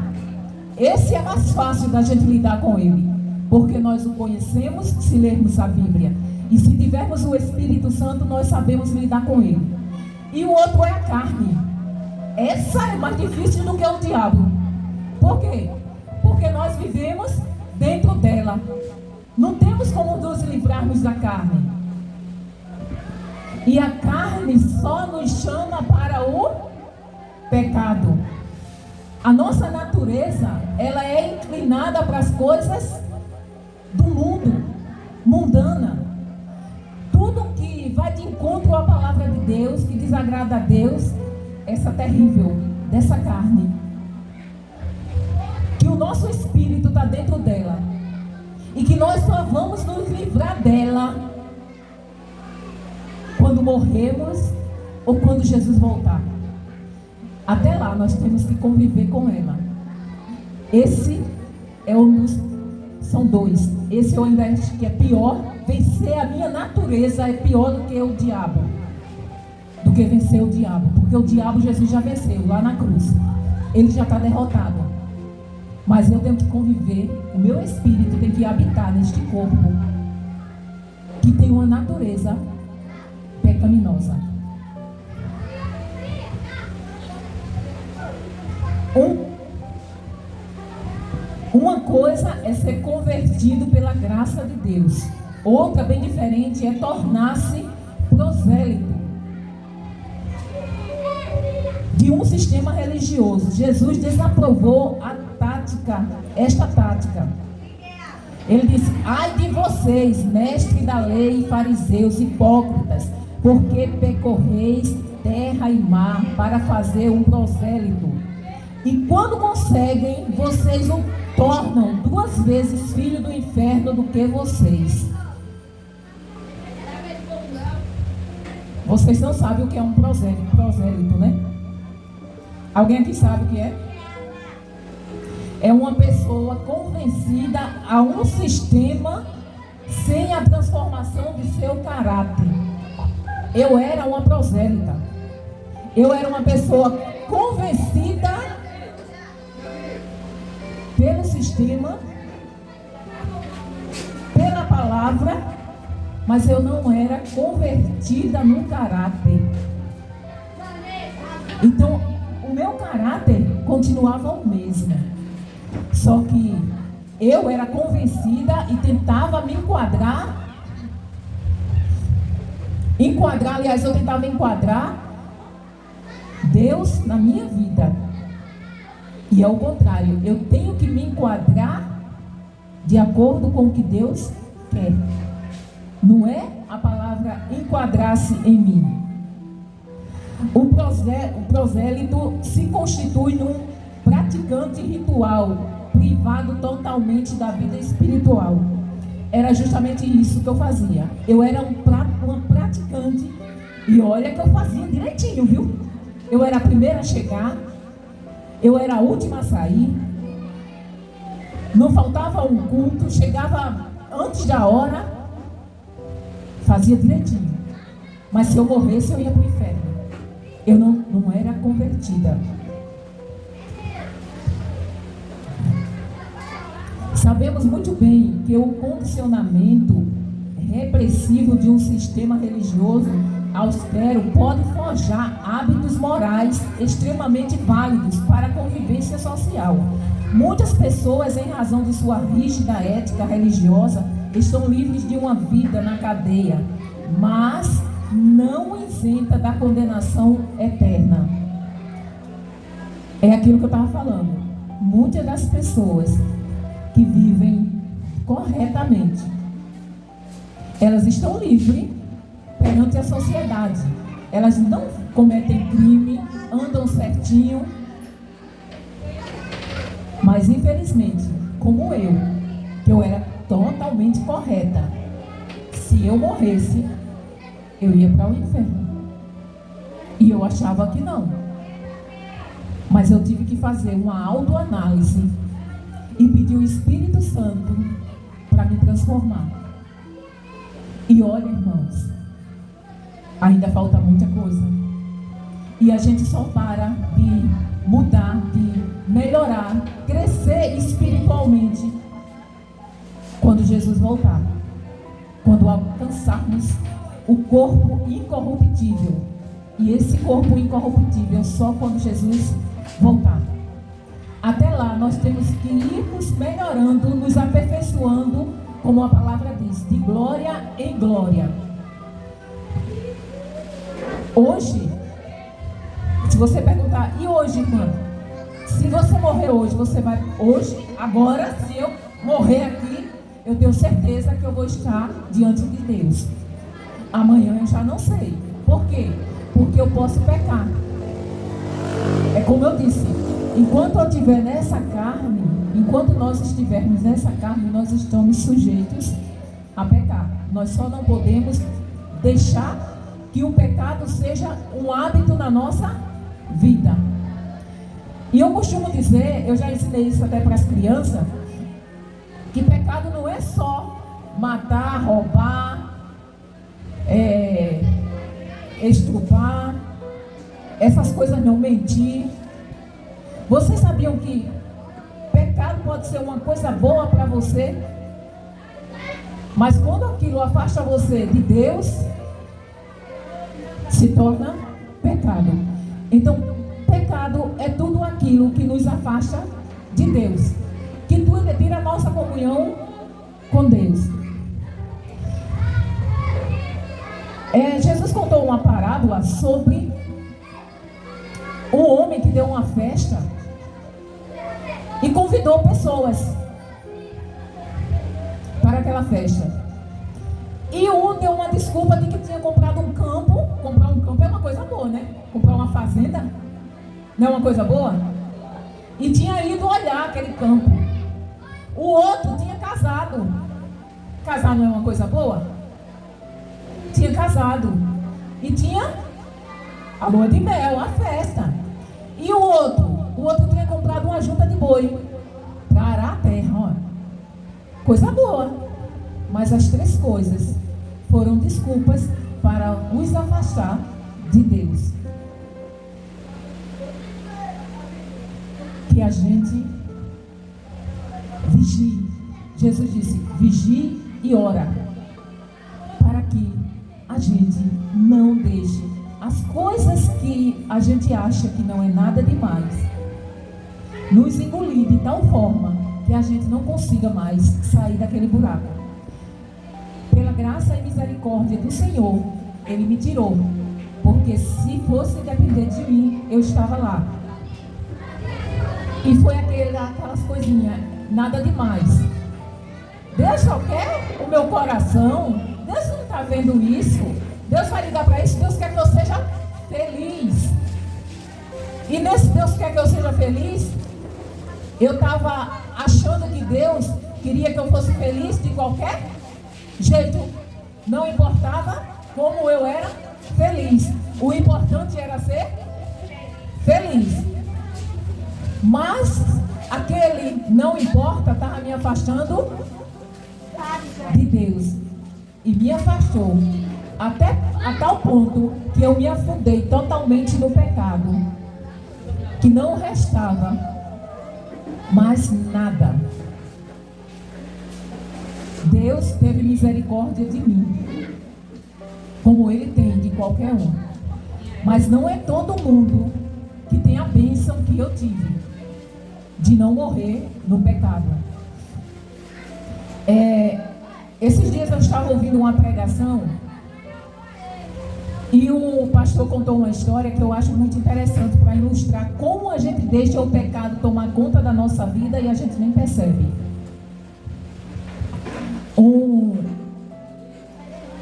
Esse é mais fácil da gente lidar com ele, porque nós o conhecemos se lermos a Bíblia. E se tivermos o Espírito Santo, nós sabemos lidar com ele. E o outro é a carne. Essa é mais difícil do que o diabo. Por quê? Porque nós vivemos dentro dela. Não temos como nos livrarmos da carne. E a carne só nos chama para o pecado. A nossa natureza, ela é inclinada para as coisas do mundo, mundana. Tudo que vai de encontro à palavra de Deus, que desagrada a Deus, essa terrível, dessa carne. Que o nosso espírito está dentro dela. E que nós só vamos nos livrar dela quando morremos ou quando Jesus voltar. Até lá nós temos que conviver com ela. Esse é um dos... São dois. Esse eu ainda acho que é pior. Vencer a minha natureza é pior do que o diabo. Do que vencer o diabo. Porque o diabo Jesus já venceu lá na cruz. Ele já está derrotado. Mas eu tenho que conviver. O meu espírito tem que habitar neste corpo que tem uma natureza pecaminosa. Uma coisa é ser convertido pela graça de Deus. Outra, bem diferente, é tornar-se prosélito de um sistema religioso. Jesus desaprovou esta tática. Ele disse: ai de vocês, mestres da lei, fariseus, hipócritas, porque percorreis terra e mar para fazer um prosélito. E quando conseguem, vocês o tornam 2 vezes filho do inferno do que vocês. Vocês não sabem o que é um prosélito, né? Alguém aqui sabe o que é? É uma pessoa convencida a um sistema sem a transformação de seu caráter. Eu era uma prosélita. Eu era uma pessoa convencida pelo sistema, pela palavra, mas eu não era convertida no caráter. Então, o meu caráter continuava o mesmo. Só que eu era convencida e tentava me enquadrar, aliás, eu tentava enquadrar Deus na minha vida. E ao contrário, eu tenho que me enquadrar de acordo com o que Deus quer. Não é a palavra enquadrar-se em mim. O prosélito se constitui num praticante ritual, privado totalmente da vida espiritual. Era justamente isso que eu fazia. Eu era uma praticante. E olha que eu fazia direitinho, viu? Eu era a primeira a chegar. Eu era a última a sair. Não faltava um culto. Chegava antes da hora. Fazia direitinho. Mas se eu morresse, eu ia para o inferno. Eu não era convertida. Sabemos muito bem que o condicionamento repressivo de um sistema religioso austero pode forjar hábitos morais extremamente válidos para a convivência social. Muitas pessoas, em razão de sua rígida ética religiosa, estão livres de uma vida na cadeia, mas não isenta da condenação eterna. É aquilo que eu estava falando. Muitas das pessoas que vivem corretamente, elas estão livres perante a sociedade. Elas não cometem crime, andam certinho. Mas infelizmente, como que eu era totalmente correta, se eu morresse, eu ia para o inferno. E eu achava que não. Mas eu tive que fazer uma autoanálise e pedir o Espírito Santo para me transformar. E olha, irmãos, ainda falta muita coisa. E a gente só para de mudar, de melhorar, crescer espiritualmente quando Jesus voltar. Quando alcançarmos o corpo incorruptível. E esse corpo incorruptível só quando Jesus voltar. Até lá nós temos que irmos melhorando, nos aperfeiçoando, como a palavra diz, de glória em glória. Hoje, Se você perguntar, e hoje, irmã? Se você morrer hoje, você vai... Hoje, agora, se eu morrer aqui, eu tenho certeza que eu vou estar diante de Deus. Amanhã eu já não sei. Por quê? Porque eu posso pecar. É como eu disse, enquanto eu estiver nessa carne, enquanto nós estivermos nessa carne, nós estamos sujeitos a pecar. Nós só não podemos deixar que o pecado seja um hábito na nossa vida. E eu costumo dizer, eu já ensinei isso até para as crianças, que pecado não é só matar, roubar, estuprar, essas coisas não, mentir. Vocês sabiam que pecado pode ser uma coisa boa para você, mas quando aquilo afasta você de Deus, se torna pecado. Então, pecado é tudo aquilo que nos afasta de Deus, que tira a nossa comunhão com Deus. Jesus contou uma parábola sobre um homem que deu uma festa e convidou pessoas para aquela festa. E um deu uma desculpa de que tinha comprado um campo. Comprar um campo é uma coisa boa, né? Comprar uma fazenda não é uma coisa boa? E tinha ido olhar aquele campo. O outro tinha casado. Casar não é uma coisa boa? Tinha casado. E tinha a lua de mel, a festa. E o outro tinha comprado uma junta de boi para arar a terra, ó. Coisa boa. Mas as três coisas foram desculpas para os afastar de Deus. Que a gente vigie. Jesus disse, vigie e ora, para que a gente não deixe as coisas que a gente acha que não é nada demais nos engolir de tal forma que a gente não consiga mais sair daquele buraco. Pela graça e misericórdia do Senhor, Ele me tirou, porque se fosse depender de mim, eu estava lá. E foi aquelas coisinhas, nada demais. Deus só quer o meu coração. Deus não está vendo isso. Deus vai ligar para isso. Deus quer que eu seja feliz. E nesse Deus quer que eu seja feliz, eu estava achando que Deus queria que eu fosse feliz de qualquer jeito. Não importava como eu era feliz. O importante era ser feliz. Mas aquele não importa estava me afastando de Deus. E me afastou até a tal ponto que eu me afundei totalmente no pecado, que não restava mais nada. Deus teve misericórdia de mim, como Ele tem de qualquer um. Mas não é todo mundo que tem a bênção que eu tive, de não morrer no pecado. Esses dias eu estava ouvindo uma pregação e o pastor contou uma história que eu acho muito interessante para ilustrar como a gente deixa o pecado tomar conta da nossa vida e a gente nem percebe.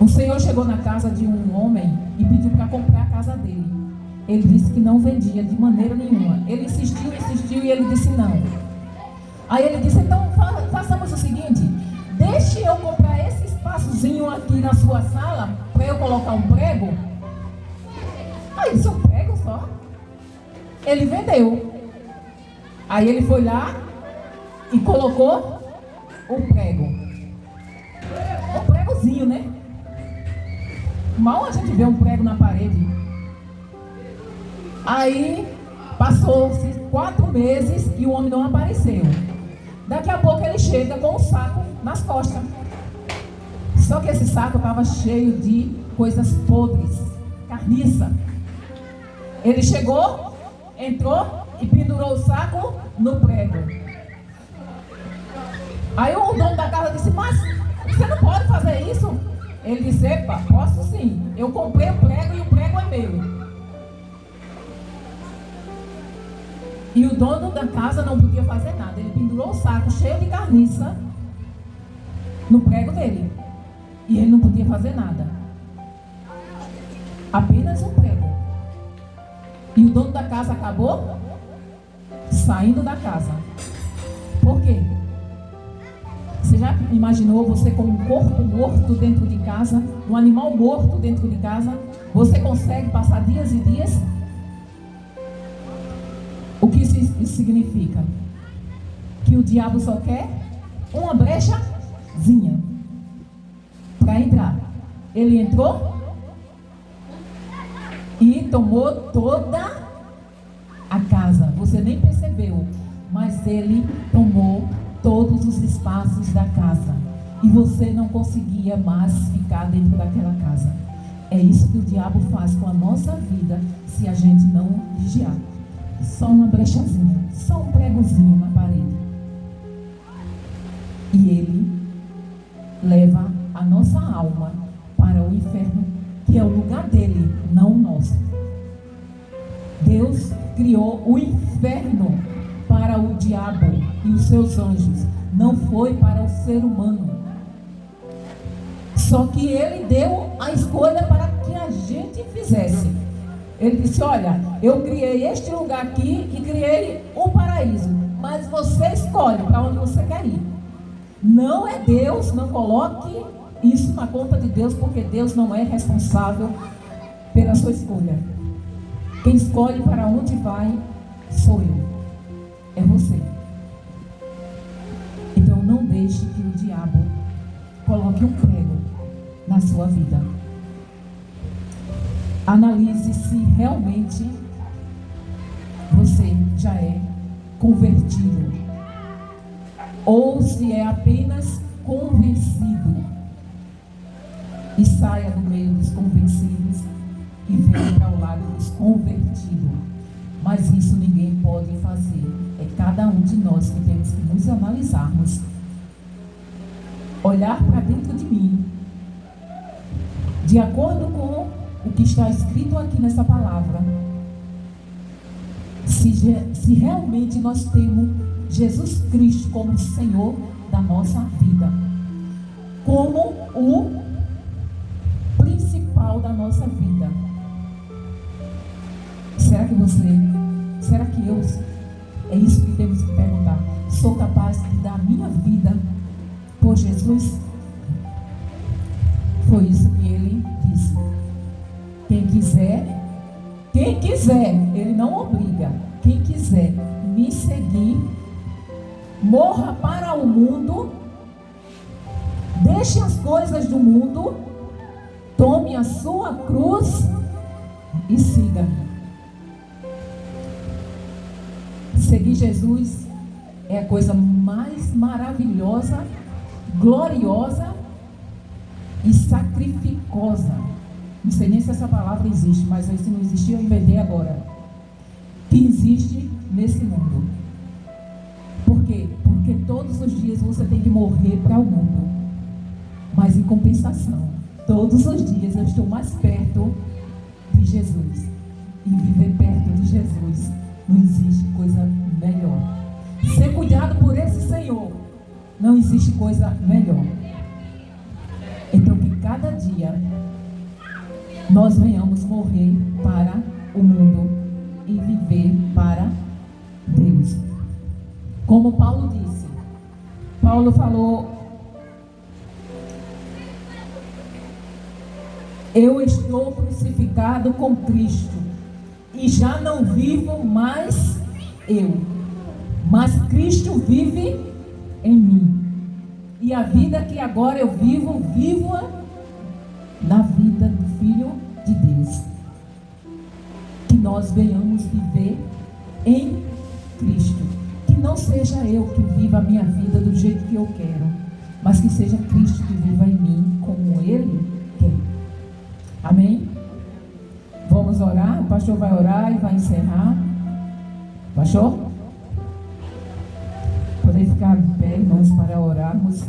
O Senhor chegou na casa de um homem e pediu para comprar a casa dele. Ele disse que não vendia de maneira nenhuma. Ele insistiu e ele disse não. Aí ele disse, então façamos o seguinte, deixe eu comprar esse espaçozinho aqui na sua sala para eu colocar um prego. Aí disse, um prego só? Ele vendeu. Aí ele foi lá e colocou o prego. Um pregozinho, né? Mal a gente vê um prego na parede. Aí passou-se 4 meses e o homem não apareceu. Daqui a pouco ele chega com um saco nas costas. Só que esse saco estava cheio de coisas podres, carniça. Ele chegou, entrou e pendurou o saco no prego. Aí o dono da casa disse, mas você não pode fazer isso? Ele disse, epa, posso sim. Eu comprei o prego e o prego é meu. E o dono da casa não podia fazer nada. Ele pendurou o saco cheio de carniça no prego dele. E ele não podia fazer nada. Apenas um prego. E o dono da casa acabou saindo da casa. Por quê? Você já imaginou você com um corpo morto dentro de casa, um animal morto dentro de casa? Você consegue passar dias e dias? O que isso significa? Que o diabo só quer uma brechazinha para entrar. Ele entrou e tomou toda a casa. Você nem percebeu, mas ele tomou todos os espaços da casa. E você não conseguia mais ficar dentro daquela casa. É isso que o diabo faz com a nossa vida se a gente não vigiar. Só uma brechazinha, só um pregozinho na parede. E ele leva a nossa alma para o inferno, que é o lugar dele, não o nosso. Deus criou o inferno para o diabo e os seus anjos, não foi para o ser humano. Só que ele deu a escolha para que a gente fizesse. Ele disse: olha, eu criei este lugar aqui e criei um paraíso, mas você escolhe para onde você quer ir. Não é Deus, não coloque isso na conta de Deus, porque Deus não é responsável pela sua escolha. Quem escolhe para onde vai sou eu, é você. Então não deixe que o diabo coloque um prego na sua vida. Analise se realmente você já é convertido ou se é apenas convencido. E saia do meio dos convencidos e venha para o lado dos convertidos. Mas isso ninguém pode fazer. É cada um de nós que temos que nos analisarmos. Olhar para dentro de mim. De acordo com o que está escrito aqui nessa palavra. Se realmente nós temos Jesus Cristo como Senhor da nossa vida. Como o principal da nossa vida. Será que eu, é isso que temos que perguntar, sou capaz de dar minha vida por Jesus? Foi isso que ele disse. Quem quiser, ele não obriga, quem quiser me seguir, morra para o mundo, deixe as coisas do mundo, tome a sua cruz e siga-me. Seguir Jesus é a coisa mais maravilhosa, gloriosa e sacrificosa. Não sei nem se essa palavra existe, mas se não existir, eu inventei agora. Que existe nesse mundo. Por quê? Porque todos os dias você tem que morrer para o mundo. Mas em compensação, todos os dias eu estou mais perto de Jesus. E viver perto de Jesus não existe coisa melhor. Ser cuidado por esse Senhor, não existe coisa melhor. Então que cada dia nós venhamos morrer para o mundo e viver para Deus. Como Paulo disse, Paulo falou: eu estou crucificado com Cristo e já não vivo mais eu, mas Cristo vive em mim. E a vida que agora eu vivo-a na vida do Filho de Deus. Que nós venhamos viver em Cristo. Que não seja eu que viva a minha vida do jeito que eu quero, mas que seja Cristo que viva em mim como Ele quer. Amém? Vamos orar? O pastor vai orar e vai encerrar. Pastor? Podem ficar de pé, irmãos, para orarmos.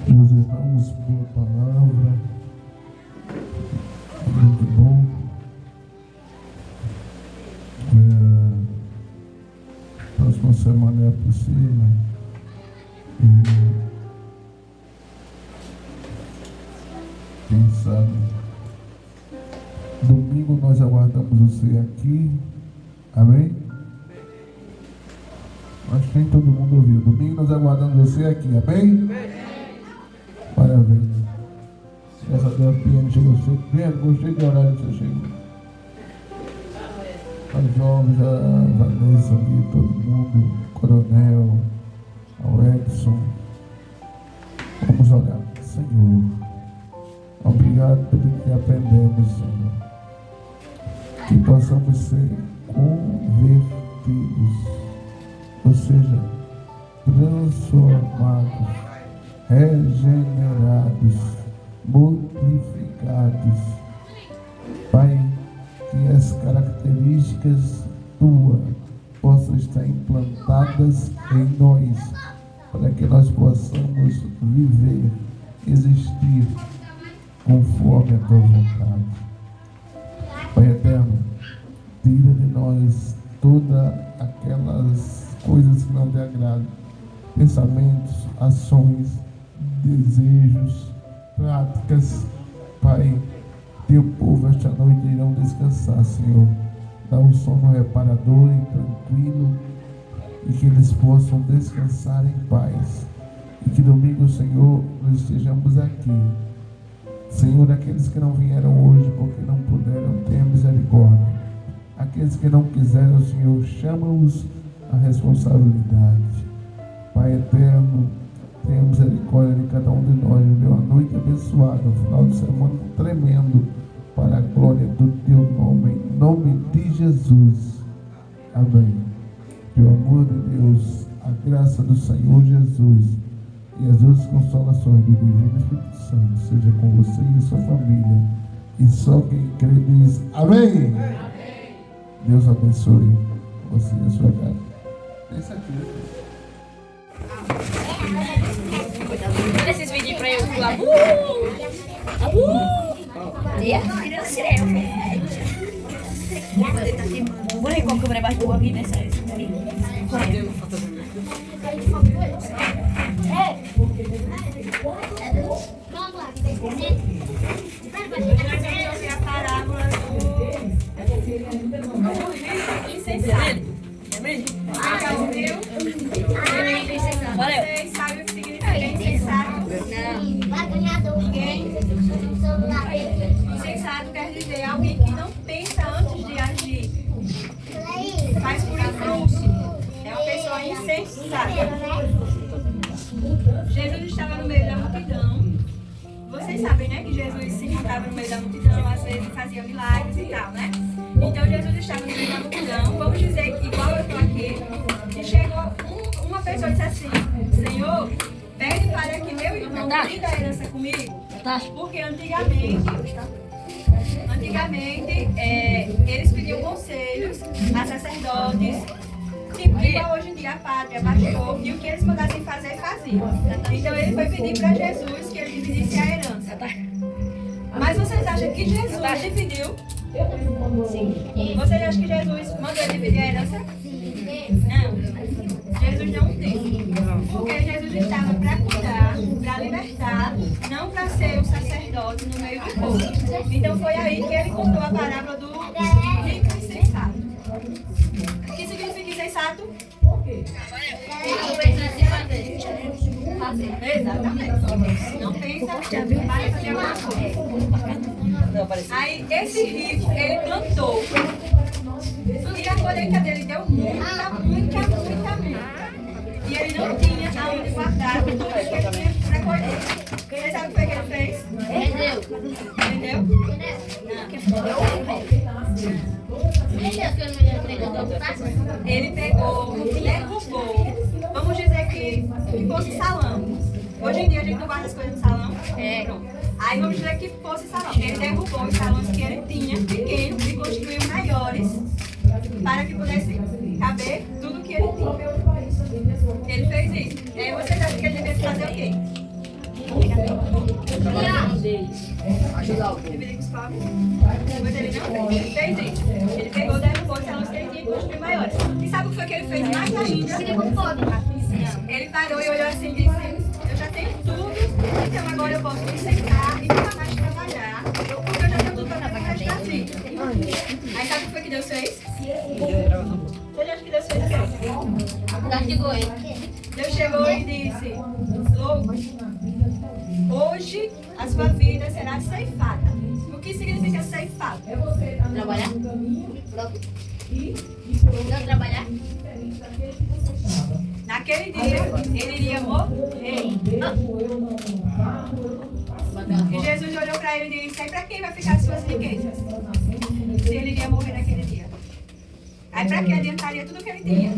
Meus irmãos, boa palavra, muito bom. semana é possível. E quem sabe, domingo nós aguardamos você aqui. Amém? Acho que nem todo mundo ouviu. Domingo nós aguardamos você aqui. Amém? Parabéns. Essa da Piano chegou cedo. Piano, gostei do horário que você chegou. Os jovens, a Vanessa ali, todo mundo, o Coronel, o Edson. Vamos orar. Senhor, obrigado pelo que aprendemos, Senhor. Que possamos ser convertidos, ou seja, transformados, regenerados, modificados. Pai, que as características tuas possam estar implantadas em nós, para que nós possamos viver, existir conforme a tua vontade. Pai eterno, tira de nós todas aquelas coisas que não te agradam, pensamentos, ações, desejos, práticas. Pai, teu povo esta noite irão descansar, Senhor. Dá um sono reparador e tranquilo, e que eles possam descansar em paz. E que domingo, Senhor, nós estejamos aqui. Senhor, aqueles que não vieram hoje porque não puderam, tenha misericórdia. Aqueles que não quiseram, Senhor, chama-os à responsabilidade. Pai eterno, tenha misericórdia de cada um de nós. Dê uma noite abençoada, um final de semana tremendo, para a glória do teu nome, em nome de Jesus. Amém. Que o amor de Deus, a graça do Senhor Jesus e as duas consolações do Divino Espírito Santo seja com você e a sua família. E só quem crê diz amém. Amém. Deus abençoe você e a sua casa. Esse aqui. Olha esses vídeos pra eu pular. Boleh kau ke berapa dua gini saya sendiri. Valeu. Sabe o que significa insensato? Insensato quer dizer alguém que não pensa antes de agir, faz por impulso, é uma pessoa insensata. Jesus estava no meio da multidão. Vocês sabem, né, que Jesus se encontrava no meio da multidão, às vezes fazia milagres e tal, né? Então Jesus estava no meio da multidão. Vamos dizer que, igual eu estou aqui, e chegou uma pessoa e disse assim: Senhor, pede para que meu irmão diga a herança comigo. Porque antigamente eles pediam conselhos a sacerdotes, tipo igual hoje em dia a pátria, pastor, e o que eles mandassem fazer, faziam. Então ele foi pedir para Jesus que ele dividisse a herança. Mas vocês acham que Jesus dividiu? Sim. Vocês acham que Jesus mandou ele dividir a herança? Não. Jesus não disse. Porque Jesus estava para cuidar, para libertar, não para ser um sacerdote no meio do povo. Então foi aí que ele contou a parábola do rico insensato. O que significa insensato? Exatamente. Não pensa para fazer alguma coisa. Aí esse rico, ele plantou. E a colheita dele deu muita. E ele não tinha aonde guardar tudo que ele tinha para colher. Você sabe o que foi que ele fez? Entendeu? Ele pegou, derrubou. Vamos dizer que fosse salão. Hoje em dia a gente não guarda as coisas no salão. Pronto. Aí vamos dizer que fosse salão. Ele derrubou os salões que ele tinha, pequenos, e construiu maiores, para que pudesse caber tudo que ele tinha. Ele fez isso. E aí você acha que ele devia fazer o quê? Dividir com os pobres. Mas ele não fez. Ele fez isso. Ele pegou, derrubou os salões que ele tinha e construiu maiores. E sabe o que foi que ele fez mais ainda? ainda. Ele parou e olhou assim e disse, eu já tenho tudo, então agora eu posso me sentar e nunca mais trabalhar, porque eu já tenho tudo para fazer o resto da vida. Aí sabe o que foi que Deus fez? Você acha que Deus fez o quê? Deus chegou e disse, louco, hoje a sua vida será ceifada. O que significa ceifada? Trabalhar? Não trabalhar? Naquele dia, ele iria morrer. E Jesus olhou para ele e disse, aí para quem vai ficar as suas riquezas? Se ele iria morrer naquele dia. Aí para que adiantaria tudo que ele tinha?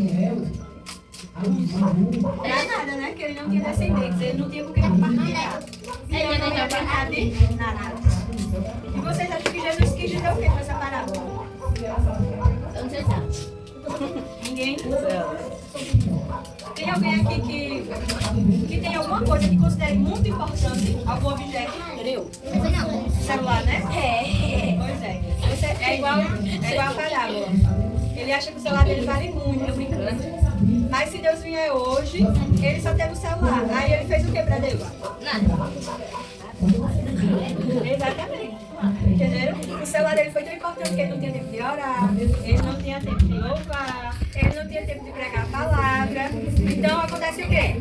Pra nada, né? Porque ele não tinha descendentes, ele não tinha com quem compartilhar. Então não ia adiantar de nada. E vocês acham que Jesus quis dizer o que com essa parábola? Eu não sei se Ninguém? Tem alguém aqui que tem alguma coisa que considere muito importante, algum objeto? Celular, né? Pois é. É igual a parábola. Ele acha que o celular dele vale muito, eu brincando. Mas se Deus vier hoje, ele só teve o celular. Aí ele fez o que pra Deus? nada. Exatamente. Entenderam? O celular dele foi tão importante que ele não tinha tempo de orar, ele não tinha tempo de louvar, ele não tinha tempo de pregar a palavra. Então acontece o quê?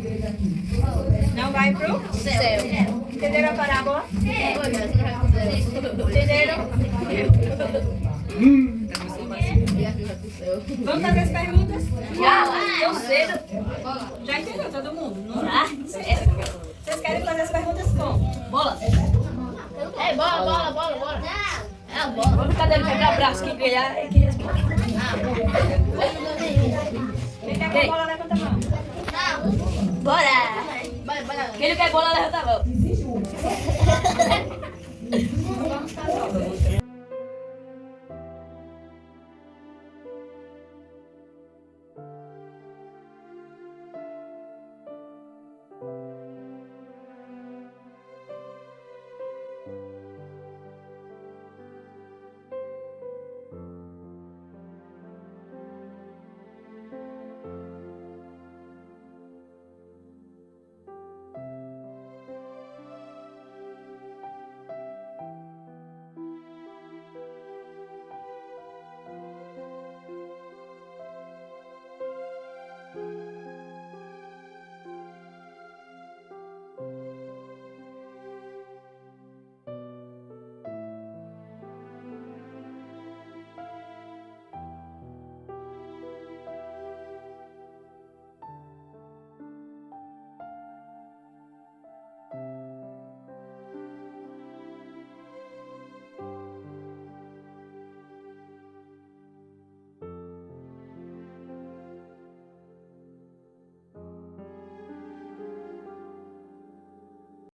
Não vai pro Céu. Entenderam a parábola? Oi, mas você não vai fazer isso. Entenderam? Vamos fazer as perguntas? Tão cedo. Já entendeu todo mundo? Não? Já? Vocês querem fazer as perguntas como? Bola. É, bola. É a bola. Vamos ficar dando quebrar o braço. Quem ganhar é quem responde. Quem quer que a bola levanta a mão? Bora. Quem não quer bola, levanta a mão.